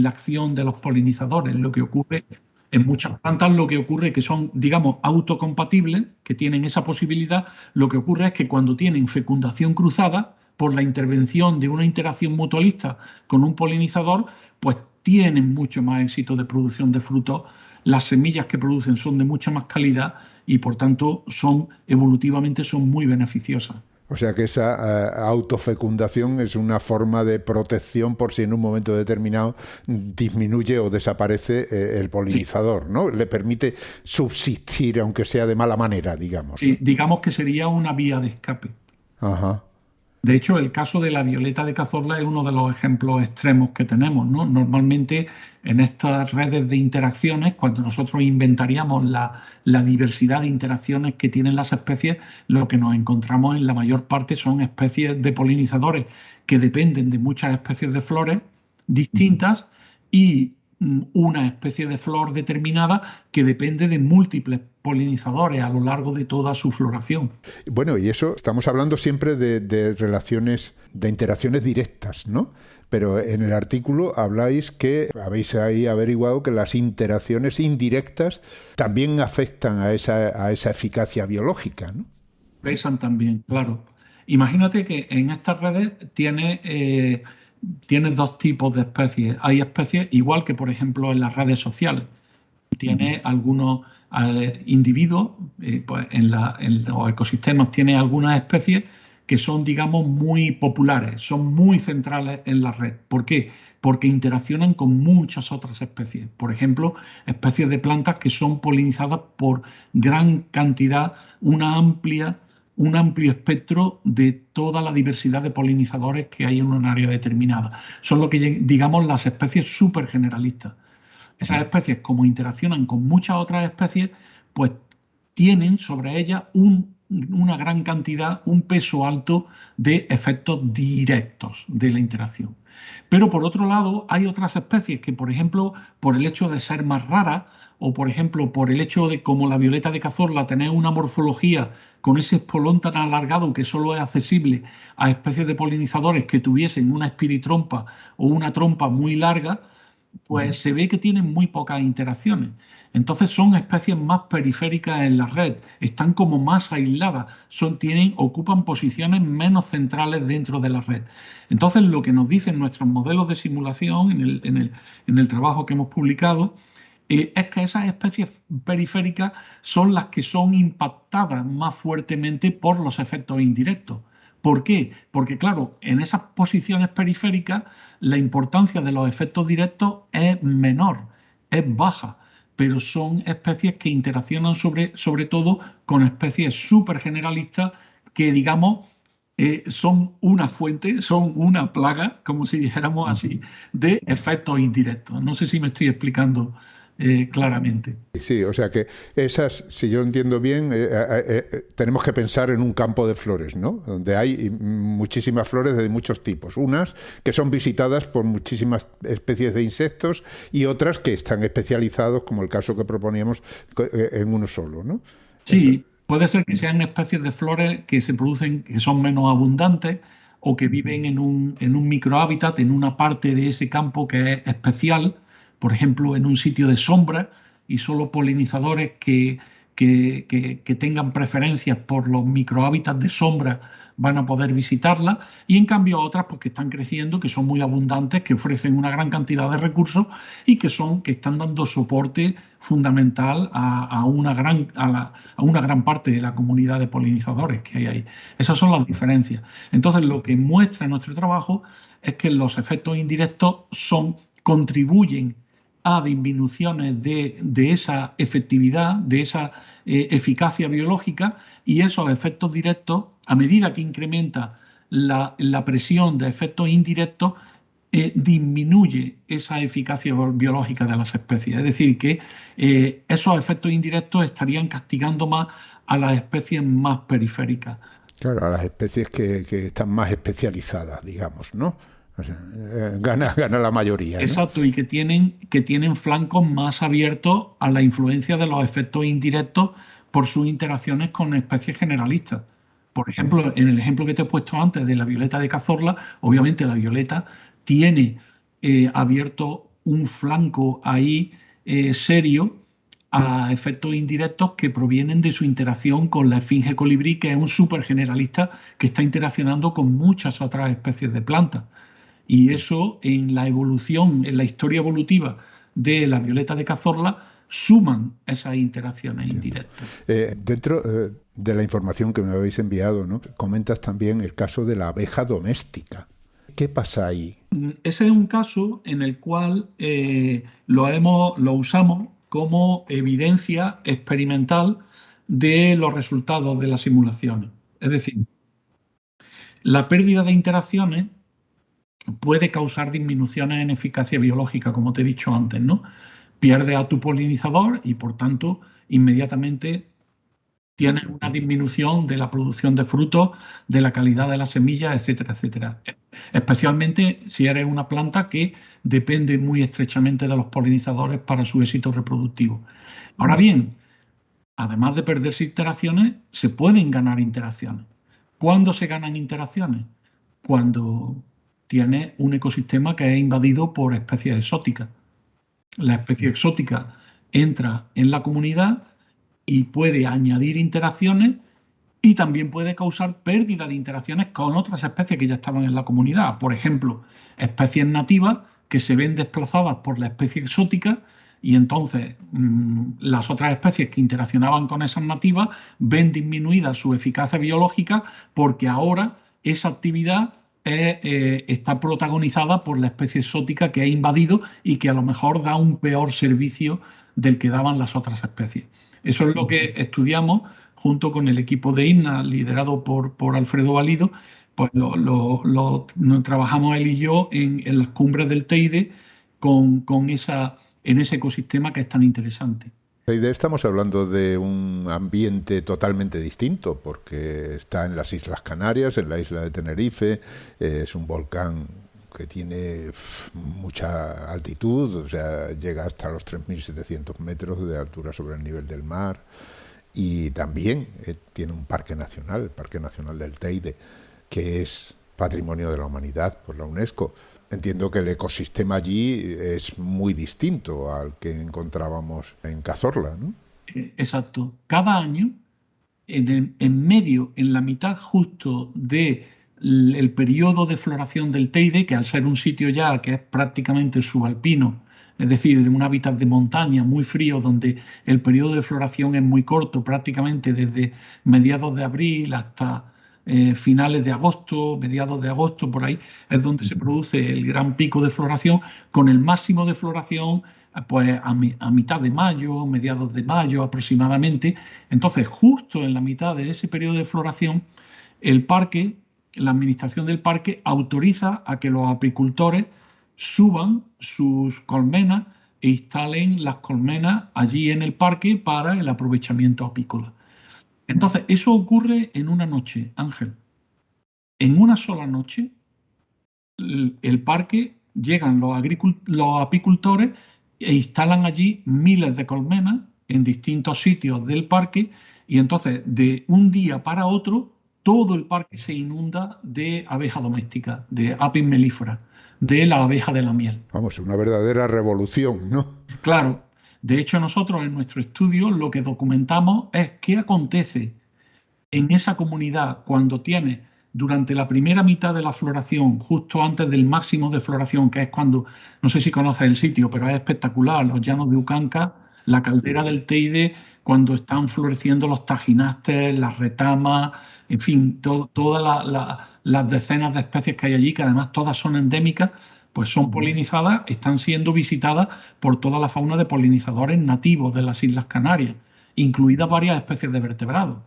acción de los polinizadores. Lo que ocurre en muchas plantas, lo que ocurre es que son, digamos, autocompatibles, que tienen esa posibilidad. Lo que ocurre es que cuando tienen fecundación cruzada, por la intervención de una interacción mutualista con un polinizador, pues tienen mucho más éxito de producción de frutos. Las semillas que producen son de mucha más calidad y, por tanto, evolutivamente son muy beneficiosas.
O sea que esa autofecundación es una forma de protección por si en un momento determinado disminuye o desaparece el polinizador, sí, ¿no? Le permite subsistir, aunque sea de mala manera, digamos.
Sí, digamos que sería una vía de escape.
Ajá.
De hecho, el caso de la violeta de cazorla es uno de los ejemplos extremos que tenemos, ¿no? Normalmente en estas redes de interacciones, cuando nosotros inventaríamos la diversidad de interacciones que tienen las especies, lo que nos encontramos en la mayor parte son especies de polinizadores que dependen de muchas especies de flores distintas y una especie de flor determinada que depende de múltiples polinizadores a lo largo de toda su floración.
Bueno, y eso estamos hablando siempre de relaciones, de interacciones directas, ¿no? Pero en el artículo habláis que habéis ahí averiguado que las interacciones indirectas también afectan a esa eficacia biológica, ¿no?
Pesan también, claro. Imagínate que en estas redes tienes dos tipos de especies. Hay especies, igual que por ejemplo en las redes sociales. Tiene algunos individuos, pues en los ecosistemas tiene algunas especies que son, digamos, muy populares, son muy centrales en la red. ¿Por qué? Porque interaccionan con muchas otras especies. Por ejemplo, especies de plantas que son polinizadas por gran cantidad, un amplio espectro de toda la diversidad de polinizadores que hay en un área determinada. Son lo que digamos las especies súper generalistas. Esas especies, como interaccionan con muchas otras especies, pues tienen sobre ellas un una gran cantidad, un peso alto de efectos directos de la interacción. Pero por otro lado, hay otras especies que, por ejemplo, por el hecho de ser más raras, o por ejemplo, por el hecho de, como la violeta de Cazorla, tener una morfología con ese espolón tan alargado que solo es accesible a especies de polinizadores que tuviesen una espiritrompa o una trompa muy larga, pues se ve que tienen muy pocas interacciones. Entonces son especies más periféricas en la red, están como más aisladas, ocupan posiciones menos centrales dentro de la red. Entonces lo que nos dicen nuestros modelos de simulación en el trabajo que hemos publicado es que esas especies periféricas son las que son impactadas más fuertemente por los efectos indirectos. ¿Por qué? Porque, claro, en esas posiciones periféricas la importancia de los efectos directos es menor, es baja, pero son especies que interaccionan sobre todo con especies súper generalistas que, digamos, son una fuente, son una plaga, como si dijéramos así, de efectos indirectos. No sé si me estoy explicando claramente.
Sí, o sea que esas, si yo entiendo bien, tenemos que pensar en un campo de flores, ¿no? Donde hay muchísimas flores de muchos tipos. Unas que son visitadas por muchísimas especies de insectos y otras que están especializados, como el caso que proponíamos, en uno solo, ¿no?
Sí, puede ser que sean especies de flores que se producen, que son menos abundantes o que viven en un microhábitat, en una parte de ese campo que es especial, por ejemplo, en un sitio de sombra, y solo polinizadores que tengan preferencias por los microhábitats de sombra van a poder visitarla, y en cambio otras pues, que están creciendo, que son muy abundantes, que ofrecen una gran cantidad de recursos y que están dando soporte fundamental a una gran parte de la comunidad de polinizadores que hay ahí. Esas son las diferencias. Entonces, lo que muestra nuestro trabajo es que los efectos indirectos contribuyen a disminuciones de esa efectividad, de esa eficacia biológica, y esos efectos directos, a medida que incrementa la presión de efectos indirectos, disminuye esa eficacia biológica de las especies. Es decir, que esos efectos indirectos estarían castigando más a las especies más periféricas.
Claro, a las especies que están más especializadas, digamos, ¿no? O sea, gana la mayoría, ¿no?
Exacto, y que tienen flancos más abiertos a la influencia de los efectos indirectos por sus interacciones con especies generalistas. Por ejemplo, en el ejemplo que te he puesto antes de la violeta de Cazorla, obviamente la violeta tiene abierto un flanco ahí serio a efectos indirectos que provienen de su interacción con la esfinge colibrí, que es un súper generalista que está interaccionando con muchas otras especies de plantas. Y eso en la evolución, en la historia evolutiva de la violeta de Cazorla, suman esas interacciones indirectas.
Dentro de la información que me habéis enviado, ¿no?, comentas también el caso de la abeja doméstica. ¿Qué pasa ahí?
Ese es un caso en el cual lo usamos como evidencia experimental de los resultados de las simulaciones. Es decir, la pérdida de interacciones puede causar disminuciones en eficacia biológica, como te he dicho antes, ¿no? Pierdes a tu polinizador y, por tanto, inmediatamente tienes una disminución de la producción de frutos, de la calidad de las semillas, etcétera, etcétera. Especialmente si eres una planta que depende muy estrechamente de los polinizadores para su éxito reproductivo. Ahora bien, además de perderse interacciones, se pueden ganar interacciones. ¿Cuándo se ganan interacciones? Cuando tiene un ecosistema que es invadido por especies exóticas. La especie exótica entra en la comunidad y puede añadir interacciones y también puede causar pérdida de interacciones con otras especies que ya estaban en la comunidad. Por ejemplo, especies nativas que se ven desplazadas por la especie exótica y entonces las otras especies que interaccionaban con esas nativas ven disminuida su eficacia biológica porque ahora esa actividad está protagonizada por la especie exótica que ha invadido y que a lo mejor da un peor servicio del que daban las otras especies. Eso es lo que estudiamos junto con el equipo de INNA, liderado por Alfredo Valido. Pues trabajamos él y yo en las cumbres del Teide en ese ecosistema que es tan interesante.
Teide, estamos hablando de un ambiente totalmente distinto, porque está en las Islas Canarias, en la isla de Tenerife, es un volcán que tiene mucha altitud, o sea, llega hasta los 3.700 metros de altura sobre el nivel del mar, y también tiene un parque nacional, el Parque Nacional del Teide, que es Patrimonio de la Humanidad por la UNESCO. Entiendo que el ecosistema allí es muy distinto al que encontrábamos en Cazorla, ¿no?
Exacto. Cada año, en medio, en la mitad justo del periodo de floración del Teide, que al ser un sitio ya que es prácticamente subalpino, es decir, de un hábitat de montaña muy frío, donde el periodo de floración es muy corto, prácticamente desde mediados de abril hasta finales de agosto, mediados de agosto, por ahí es donde se produce el gran pico de floración, con el máximo de floración pues a mitad de mayo, mediados de mayo aproximadamente. Entonces, justo en la mitad de ese periodo de floración, el parque, la administración del parque autoriza a que los apicultores suban sus colmenas e instalen las colmenas allí en el parque para el aprovechamiento apícola. Entonces, eso ocurre en una noche, Ángel. En una sola noche, el parque, llegan los apicultores e instalan allí miles de colmenas en distintos sitios del parque, y entonces de un día para otro todo el parque se inunda de abeja doméstica, de Apis mellifera, de la abeja de la miel.
Vamos, una verdadera revolución, ¿no?
Claro. De hecho, nosotros en nuestro estudio lo que documentamos es qué acontece en esa comunidad cuando tiene, durante la primera mitad de la floración, justo antes del máximo de floración, que es cuando, no sé si conoces el sitio, pero es espectacular, los llanos de Ucanca, la caldera del Teide, cuando están floreciendo los tajinastes, las retamas, en fin, todas las decenas de especies que hay allí, que además todas son endémicas, pues son polinizadas, están siendo visitadas por toda la fauna de polinizadores nativos de las Islas Canarias, incluidas varias especies de vertebrados,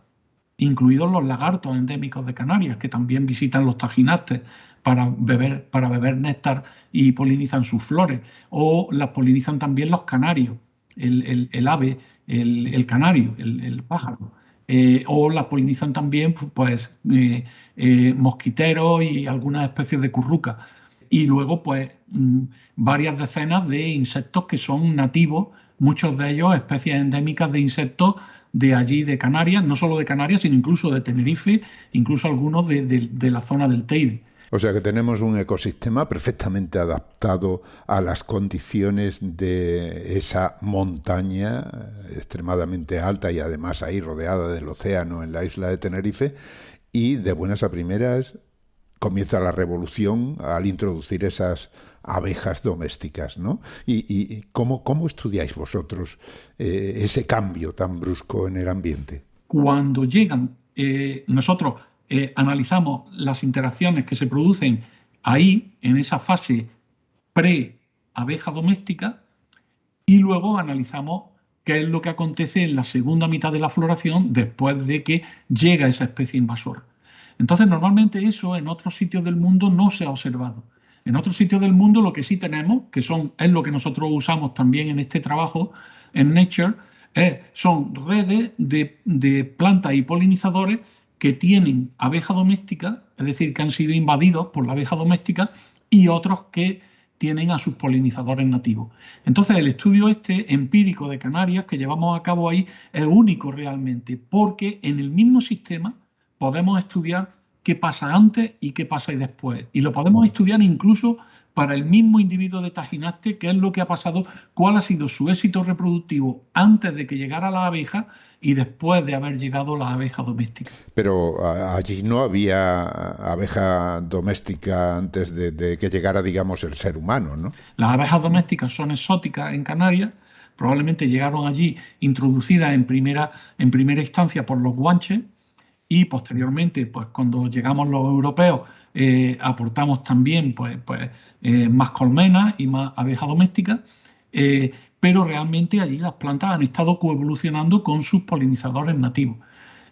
incluidos los lagartos endémicos de Canarias, que también visitan los tajinastes para beber néctar y polinizan sus flores, o las polinizan también los canarios, el ave, el canario, el pájaro. O las polinizan también pues, mosquiteros y algunas especies de currucas. Y luego, pues, varias decenas de insectos que son nativos, muchos de ellos especies endémicas de insectos de allí, de Canarias, no solo de Canarias, sino incluso de Tenerife, incluso algunos de la zona del Teide.
O sea que tenemos un ecosistema perfectamente adaptado a las condiciones de esa montaña extremadamente alta y además ahí rodeada del océano en la isla de Tenerife, y de buenas a primeras comienza la revolución al introducir esas abejas domésticas, ¿no? ¿Y cómo estudiáis vosotros ese cambio tan brusco en el ambiente?
Cuando llegan, nosotros analizamos las interacciones que se producen ahí, en esa fase pre-abeja doméstica, y luego analizamos qué es lo que acontece en la segunda mitad de la floración después de que llega esa especie invasora. Entonces, normalmente eso en otros sitios del mundo no se ha observado. En otros sitios del mundo lo que sí tenemos, que es lo que nosotros usamos también en este trabajo, en Nature, son redes de plantas y polinizadores que tienen abeja doméstica, es decir, que han sido invadidos por la abeja doméstica, y otros que tienen a sus polinizadores nativos. Entonces, el estudio empírico de Canarias que llevamos a cabo ahí es único realmente, porque en el mismo sistema podemos estudiar qué pasa antes y qué pasa después. Y lo podemos estudiar incluso para el mismo individuo de Tajinaste, qué es lo que ha pasado, cuál ha sido su éxito reproductivo antes de que llegara la abeja y después de haber llegado la abeja doméstica.
Pero allí no había abeja doméstica antes de que llegara, digamos, el ser humano, ¿no?
Las abejas domésticas son exóticas en Canarias, probablemente llegaron allí introducidas en primera instancia por los guanches, y posteriormente, pues cuando llegamos los europeos, aportamos también más colmenas y más abejas domésticas, pero realmente allí las plantas han estado coevolucionando con sus polinizadores nativos.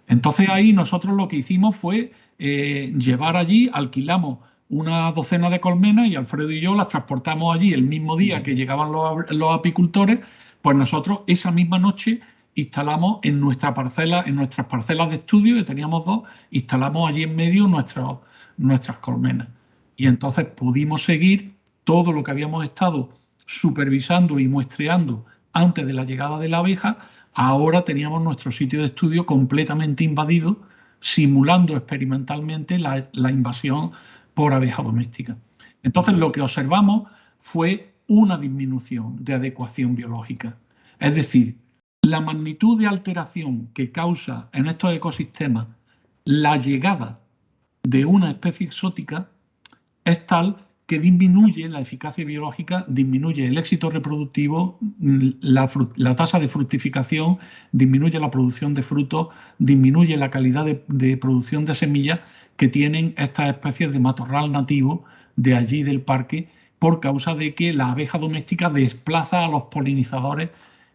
Entonces ahí nosotros lo que hicimos fue llevar allí, alquilamos una docena de colmenas y Alfredo y yo las transportamos allí el mismo día que llegaban los apicultores Pues nosotros esa misma noche instalamos en nuestras parcelas de estudio, que teníamos 2, instalamos allí en medio nuestras colmenas. Y entonces pudimos seguir todo lo que habíamos estado supervisando y muestreando antes de la llegada de la abeja. Ahora teníamos nuestro sitio de estudio completamente invadido, simulando experimentalmente la invasión por abeja doméstica. Entonces lo que observamos fue una disminución de adecuación biológica. Es decir, la magnitud de alteración que causa en estos ecosistemas la llegada de una especie exótica es tal que disminuye la eficacia biológica, disminuye el éxito reproductivo, la tasa de fructificación, disminuye la producción de frutos, disminuye la calidad de producción de semillas que tienen estas especies de matorral nativo de allí del parque, por causa de que la abeja doméstica desplaza a los polinizadores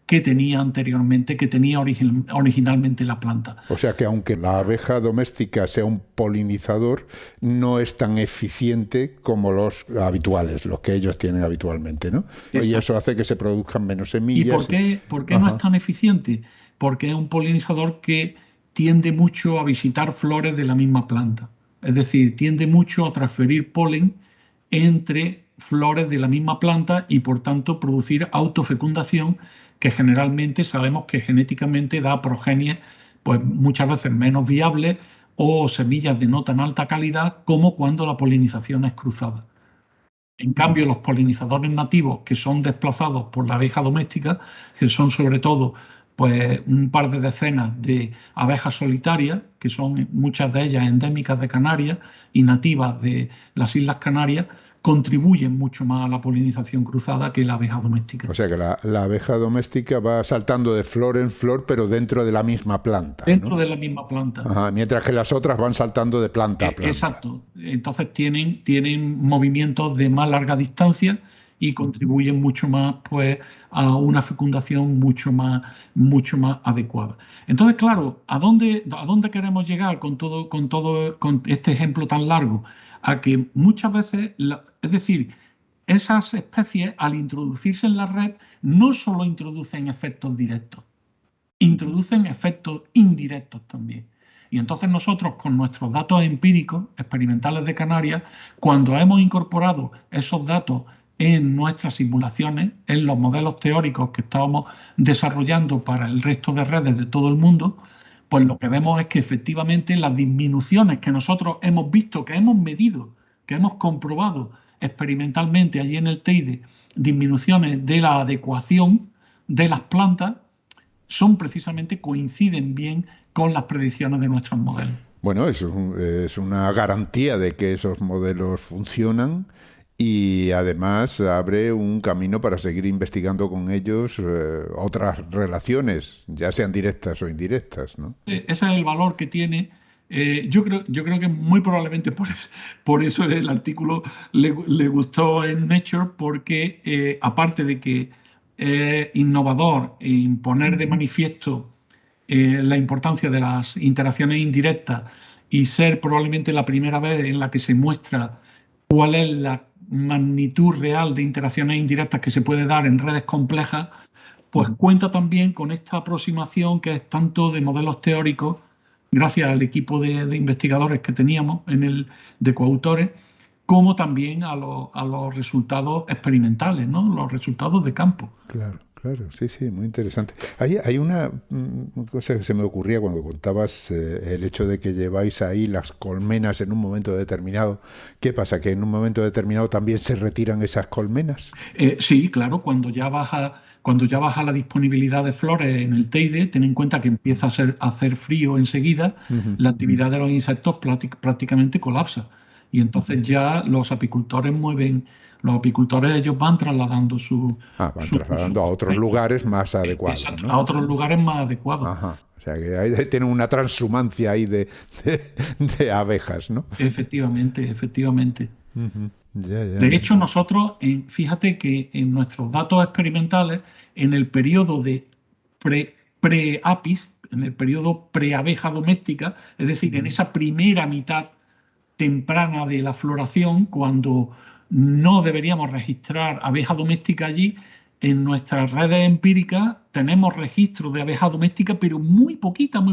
que tenía anteriormente, que tenía originalmente la planta.
O sea que aunque la abeja doméstica sea un polinizador, no es tan eficiente como los habituales, los que ellos tienen habitualmente, ¿no? Exacto. Y eso hace que se produzcan menos semillas.
¿Y por qué no es tan eficiente? Porque es un polinizador que tiende mucho a visitar flores de la misma planta. Es decir, tiende mucho a transferir polen entre flores de la misma planta y por tanto producir autofecundación, que generalmente sabemos que genéticamente da progenies pues muchas veces menos viables o semillas de no tan alta calidad como cuando la polinización es cruzada. En cambio, los polinizadores nativos que son desplazados por la abeja doméstica, que son sobre todo pues un par de decenas de abejas solitarias, que son muchas de ellas endémicas de Canarias y nativas de las Islas Canarias, contribuyen mucho más a la polinización cruzada que la abeja doméstica.
O sea que la abeja doméstica va saltando de flor en flor, pero dentro de la misma planta.
Dentro de la misma planta.
Ajá, mientras que las otras van saltando de planta a planta.
Exacto. Entonces tienen movimientos de más larga distancia y contribuyen mucho más pues, a una fecundación mucho más adecuada. Entonces, claro, ¿a dónde queremos llegar con este ejemplo tan largo? A que muchas veces, es decir, esas especies al introducirse en la red no solo introducen efectos directos, introducen efectos indirectos también. Y entonces nosotros con nuestros datos empíricos experimentales de Canarias, cuando hemos incorporado esos datos en nuestras simulaciones, en los modelos teóricos que estábamos desarrollando para el resto de redes de todo el mundo, pues lo que vemos es que efectivamente las disminuciones que nosotros hemos visto, que hemos medido, que hemos comprobado experimentalmente allí en el Teide, disminuciones de la adecuación de las plantas, coinciden bien con las predicciones de nuestros modelos.
Bueno, es una garantía de que esos modelos funcionan. Y además abre un camino para seguir investigando con ellos otras relaciones, ya sean directas o indirectas, ¿no?
Ese es el valor que tiene. Yo creo que muy probablemente por eso el artículo le gustó en Nature, porque aparte de que es innovador en poner de manifiesto la importancia de las interacciones indirectas y ser probablemente la primera vez en la que se muestra cuál es la magnitud real de interacciones indirectas que se puede dar en redes complejas, pues cuenta también con esta aproximación que es tanto de modelos teóricos, gracias al equipo de investigadores que teníamos de coautores, como también a los resultados experimentales, ¿no? Los resultados de campo.
Claro, sí, muy interesante. Hay una cosa que se me ocurría cuando contabas el hecho de que lleváis ahí las colmenas en un momento determinado. ¿Qué pasa? ¿Que en un momento determinado también se retiran esas colmenas?
Sí, claro, cuando ya baja la disponibilidad de flores en el Teide, ten en cuenta que empieza a hacer frío enseguida, la actividad de los insectos prácticamente colapsa. Y entonces ya los apicultores ellos van trasladando
a otros lugares más adecuados.
Exacto,
¿no?
a otros lugares más adecuados.
Ajá. O sea que ahí tienen una transhumancia ahí de abejas, ¿no?
Efectivamente.
Uh-huh.
De hecho, nosotros, fíjate que en nuestros datos experimentales, en el periodo de pre-apis, en el periodo pre-abeja doméstica, es decir, en esa primera mitad temprana de la floración, cuando no deberíamos registrar abeja doméstica allí, en nuestras redes empíricas tenemos registros de abeja doméstica, pero muy poquita.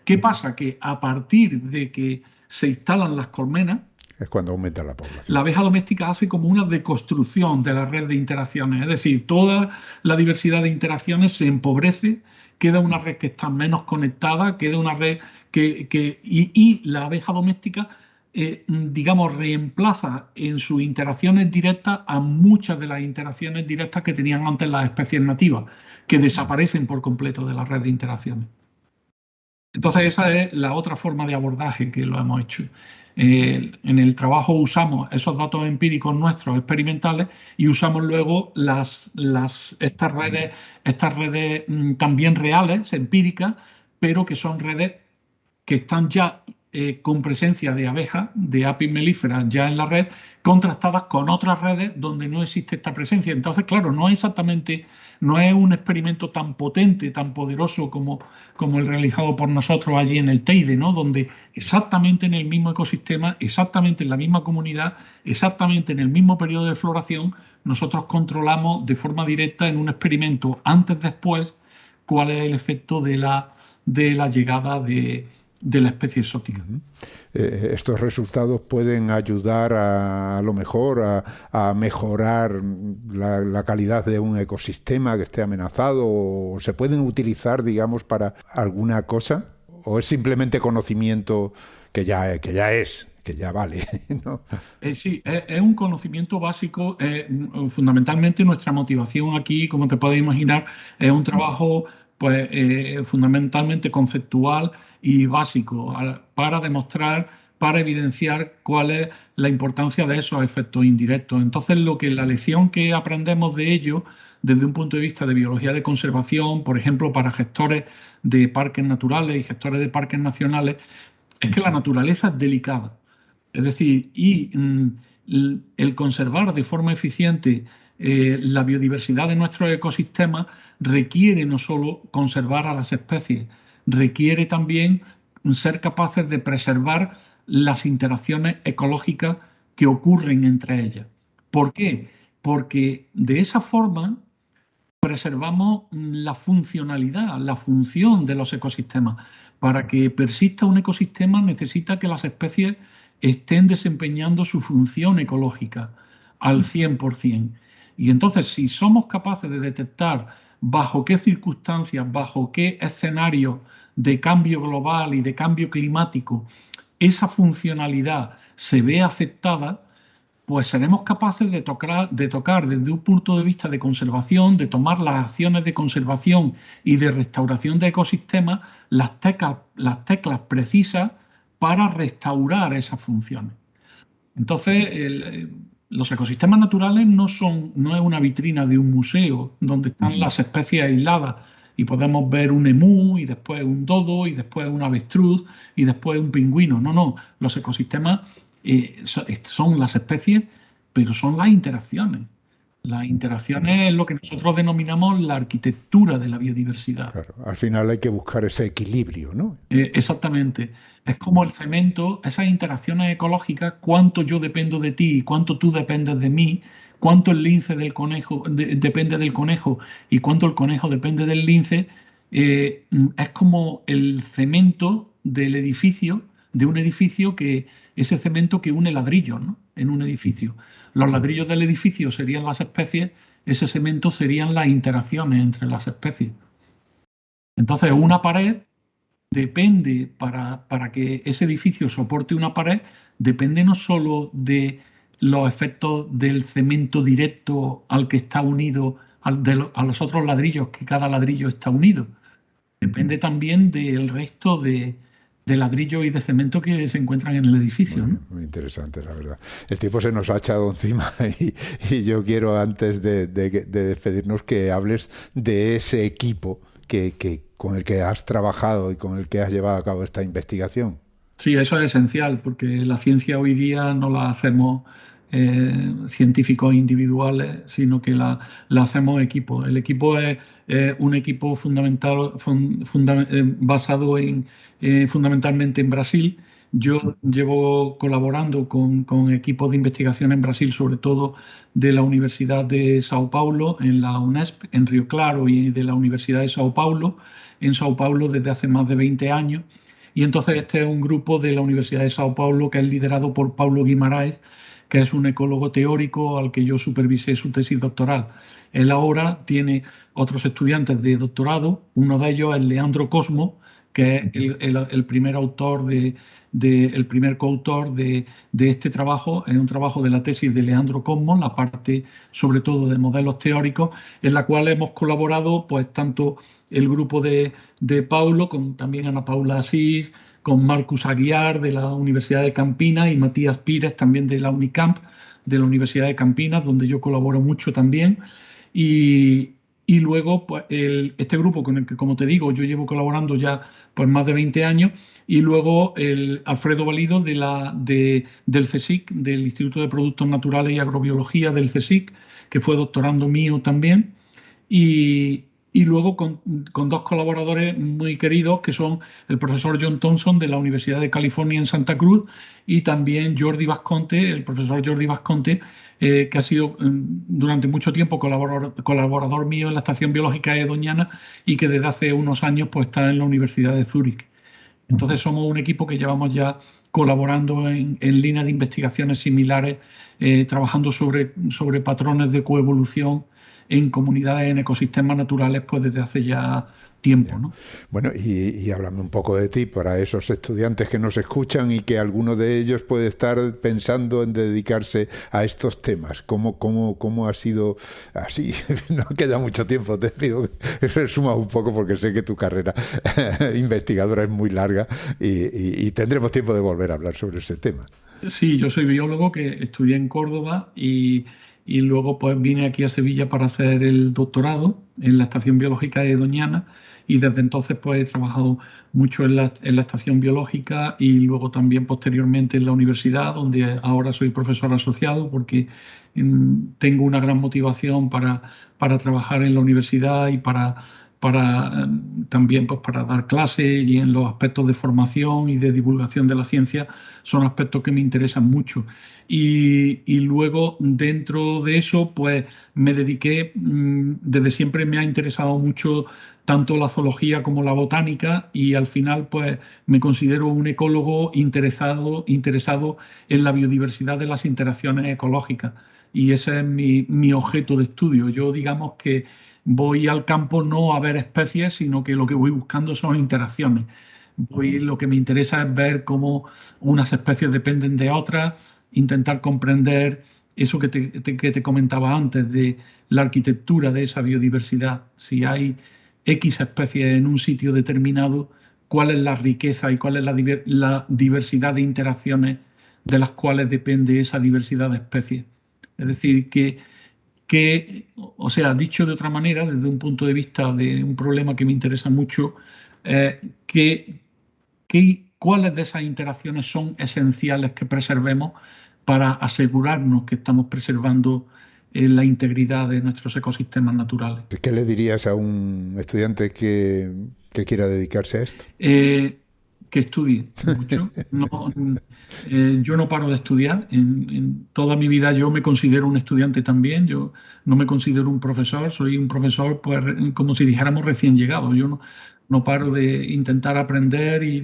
¿Qué pasa? Que a partir de que se instalan las colmenas,
es cuando aumenta la población.
La abeja doméstica hace como una deconstrucción de la red de interacciones, es decir, toda la diversidad de interacciones se empobrece, queda una red que está menos conectada, queda una red y la abeja doméstica, digamos, reemplaza en sus interacciones directas a muchas de las interacciones directas que tenían antes las especies nativas, que desaparecen por completo de la red de interacciones. Entonces esa es la otra forma de abordaje que lo hemos hecho. En el trabajo usamos esos datos empíricos nuestros experimentales y usamos luego estas redes también reales, empíricas, pero que son redes que están ya con presencia de abejas, de apis mellifera ya en la red, contrastadas con otras redes donde no existe esta presencia. Entonces, claro, no es un experimento tan potente, tan poderoso como el realizado por nosotros allí en el Teide, ¿no? Donde exactamente en el mismo ecosistema, exactamente en la misma comunidad, exactamente en el mismo periodo de floración, nosotros controlamos de forma directa en un experimento antes-después cuál es el efecto de la llegada de la especie exótica.
Estos resultados pueden ayudar a lo mejor a mejorar la calidad de un ecosistema que esté amenazado, o se pueden utilizar, digamos, para alguna cosa, o es simplemente conocimiento que ya vale, ¿no?
Sí, es un conocimiento básico. Fundamentalmente nuestra motivación aquí, como te puedes imaginar, es un trabajo fundamentalmente conceptual y básico para demostrar, para evidenciar cuál es la importancia de esos efectos indirectos. Entonces, la lección que aprendemos de ello desde un punto de vista de biología de conservación, por ejemplo, para gestores de parques naturales y gestores de parques nacionales, es que la naturaleza es delicada. Es decir, el conservar de forma eficiente la biodiversidad de nuestros ecosistemas requiere no solo conservar a las especies, requiere también ser capaces de preservar las interacciones ecológicas que ocurren entre ellas. ¿Por qué? Porque de esa forma preservamos la funcionalidad, la función de los ecosistemas. Para que persista un ecosistema necesita que las especies estén desempeñando su función ecológica al 100%. Y entonces, si somos capaces de detectar bajo qué circunstancias, bajo qué escenarios de cambio global y de cambio climático esa funcionalidad se ve afectada, pues seremos capaces de tocar desde un punto de vista de conservación, de tomar las acciones de conservación y de restauración de ecosistemas, las teclas precisas para restaurar esas funciones. Entonces, los ecosistemas naturales no es una vitrina de un museo donde están las especies aisladas y podemos ver un emú y después un dodo y después un avestruz y después un pingüino. No, los ecosistemas son las especies, pero son las interacciones. Las interacciones es lo que nosotros denominamos la arquitectura de la biodiversidad.
Claro, al final hay que buscar ese equilibrio, ¿no?
Exactamente. Es como el cemento, esas interacciones ecológicas, cuánto yo dependo de ti y cuánto tú dependes de mí, cuánto el lince del conejo depende del conejo y cuánto el conejo depende del lince, es como el cemento del edificio, de un edificio ese cemento que une ladrillos, ¿no? En un edificio. Los ladrillos del edificio serían las especies, ese cemento serían las interacciones entre las especies. Entonces, una pared depende, para que ese edificio soporte una pared, depende no solo de los efectos del cemento directo al que está unido, a los otros ladrillos, que cada ladrillo está unido. Depende también del resto de ladrillo y de cemento que se encuentran en el edificio.
Muy interesante, la verdad. El tiempo se nos ha echado encima y yo quiero, antes de despedirnos, que hables de ese equipo con el que has trabajado y con el que has llevado a cabo esta investigación.
Sí, eso es esencial, porque la ciencia hoy día no la hacemos científicos individuales, sino que la hacemos equipo. El equipo es un equipo basado fundamentalmente en Brasil, Yo llevo colaborando con equipos de investigación en Brasil, sobre todo de la Universidad de Sao Paulo, en la Unesp, en Río Claro, y de la Universidad de Sao Paulo, en Sao Paulo desde hace más de 20 años. Y entonces este es un grupo de la Universidad de Sao Paulo que es liderado por Paulo Guimarães, que es un ecólogo teórico al que yo supervisé su tesis doctoral. Él ahora tiene otros estudiantes de doctorado, uno de ellos es Leandro Cosmo, que es el primer autor el primer coautor de este trabajo. Es un trabajo de la tesis de Leandro Cosmo, la parte sobre todo de modelos teóricos, en la cual hemos colaborado pues tanto el grupo de Paulo, con también Ana Paula Asís, con Marcus Aguiar de la Universidad de Campinas y Matías Pires también de la Unicamp, de la Universidad de Campinas, donde yo colaboro mucho también. Y luego pues, este grupo con el que, como te digo, yo llevo colaborando ya pues, más de 20 años, y luego el Alfredo Valido del CSIC, del Instituto de Productos Naturales y Agrobiología del CSIC, que fue doctorando mío también, y luego con dos colaboradores muy queridos, que son el profesor John Thompson de la Universidad de California en Santa Cruz, y también el profesor Jordi Vasconte, que ha sido durante mucho tiempo colaborador mío en la Estación Biológica de Doñana, y que desde hace unos años pues, está en la Universidad de Zúrich. Entonces somos un equipo que llevamos ya colaborando en líneas de investigaciones similares, trabajando sobre patrones de coevolución en comunidades, en ecosistemas naturales, pues desde hace ya tiempo, ¿no?
Bueno, y háblame un poco de ti para esos estudiantes que nos escuchan y que alguno de ellos puede estar pensando en dedicarse a estos temas. ¿Cómo ha sido así? No queda mucho tiempo, te pido que resumas un poco porque sé que tu carrera investigadora es muy larga y tendremos tiempo de volver a hablar sobre ese tema.
Sí, yo soy biólogo que estudié en Córdoba y luego pues vine aquí a Sevilla para hacer el doctorado en la Estación Biológica de Doñana, y desde entonces pues he trabajado mucho en la Estación Biológica y luego también posteriormente en la universidad, donde ahora soy profesor asociado porque tengo una gran motivación para trabajar en la universidad y para también pues, para dar clases, y en los aspectos de formación y de divulgación de la ciencia son aspectos que me interesan mucho. Y luego dentro de eso pues me dediqué, desde siempre me ha interesado mucho tanto la zoología como la botánica, y al final pues me considero un ecólogo interesado en la biodiversidad de las interacciones ecológicas, y ese es mi objeto de estudio. Yo digamos que voy al campo no a ver especies, sino que lo que voy buscando son interacciones. Lo que me interesa es ver cómo unas especies dependen de otras, intentar comprender eso que te comentaba antes de la arquitectura de esa biodiversidad. Si hay X especies en un sitio determinado, cuál es la riqueza y cuál es la diversidad de interacciones de las cuales depende esa diversidad de especies. Es decir, o sea, dicho de otra manera, desde un punto de vista de un problema que me interesa mucho, ¿cuáles de esas interacciones son esenciales que preservemos para asegurarnos que estamos preservando la integridad de nuestros ecosistemas naturales?
¿Qué le dirías a un estudiante que quiera dedicarse a esto?
Que estudie mucho. Yo no paro de estudiar. En toda mi vida yo me considero un estudiante también. Yo no me considero un profesor. Soy un profesor, pues, como si dijéramos recién llegado. Yo no paro de intentar aprender y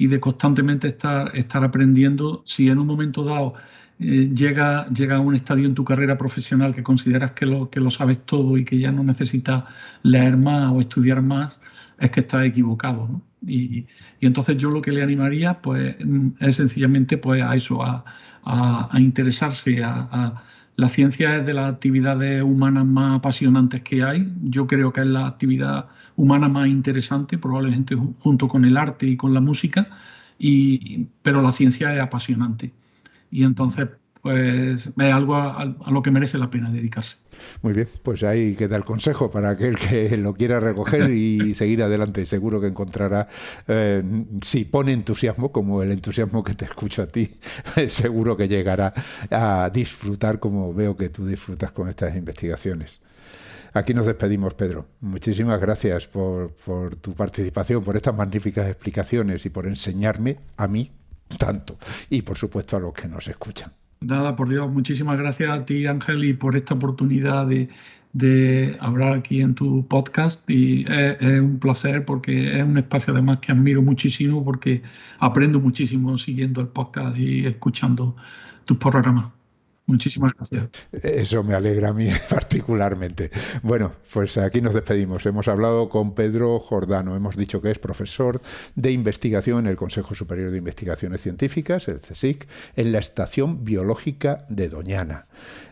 de constantemente estar aprendiendo. Si en un momento dado llega a un estadio en tu carrera profesional que consideras que lo sabes todo y que ya no necesitas leer más o estudiar más, es que estás equivocado, ¿no? Y entonces yo lo que le animaría pues es sencillamente pues a eso, a interesarse. La ciencia es de las actividades humanas más apasionantes que hay. Yo creo que es la actividad humana más interesante, probablemente junto con el arte y con la música, pero la ciencia es apasionante. Y entonces pues es algo a lo que merece la pena dedicarse.
Muy bien, pues ahí queda el consejo para aquel que lo quiera recoger y seguir adelante. Seguro que encontrará, si pone entusiasmo, como el entusiasmo que te escucho a ti, seguro que llegará a disfrutar como veo que tú disfrutas con estas investigaciones. Aquí nos despedimos, Pedro. Muchísimas gracias por tu participación, por estas magníficas explicaciones y por enseñarme a mí, tanto. Y por supuesto a los que nos escuchan.
Nada, por Dios, muchísimas gracias a ti, Ángel, y por esta oportunidad de hablar aquí en tu podcast. Y es un placer porque es un espacio además que admiro muchísimo porque aprendo muchísimo siguiendo el podcast y escuchando tus programas. Muchísimas gracias.
Eso me alegra a mí particularmente. Bueno, pues aquí nos despedimos. Hemos hablado con Pedro Jordano. Hemos dicho que es profesor de investigación en el Consejo Superior de Investigaciones Científicas, el CSIC, en la Estación Biológica de Doñana.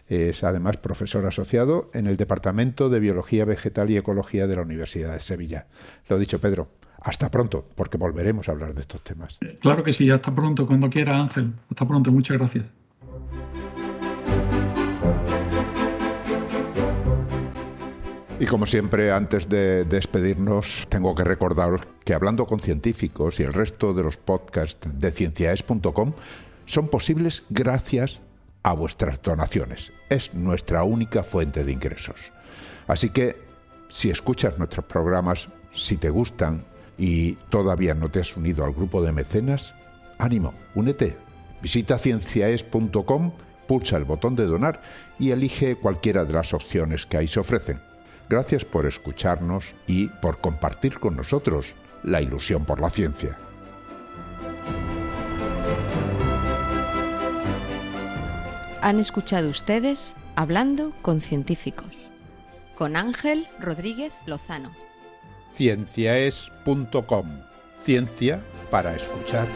Es además profesor asociado en el Departamento de Biología Vegetal y Ecología de la Universidad de Sevilla. Lo dicho, Pedro, hasta pronto, porque volveremos a hablar de estos temas.
Claro que sí, hasta pronto, cuando quiera, Ángel. Hasta pronto, muchas gracias.
Y como siempre, antes de despedirnos, tengo que recordaros que Hablando con Científicos y el resto de los podcasts de cienciaes.com son posibles gracias a vuestras donaciones. Es nuestra única fuente de ingresos. Así que, si escuchas nuestros programas, si te gustan y todavía no te has unido al grupo de mecenas, ánimo, únete. Visita cienciaes.com, pulsa el botón de donar y elige cualquiera de las opciones que ahí se ofrecen. Gracias por escucharnos y por compartir con nosotros la ilusión por la ciencia.
Han escuchado ustedes Hablando con Científicos, con Ángel Rodríguez Lozano.
Cienciaes.com. Ciencia para escuchar.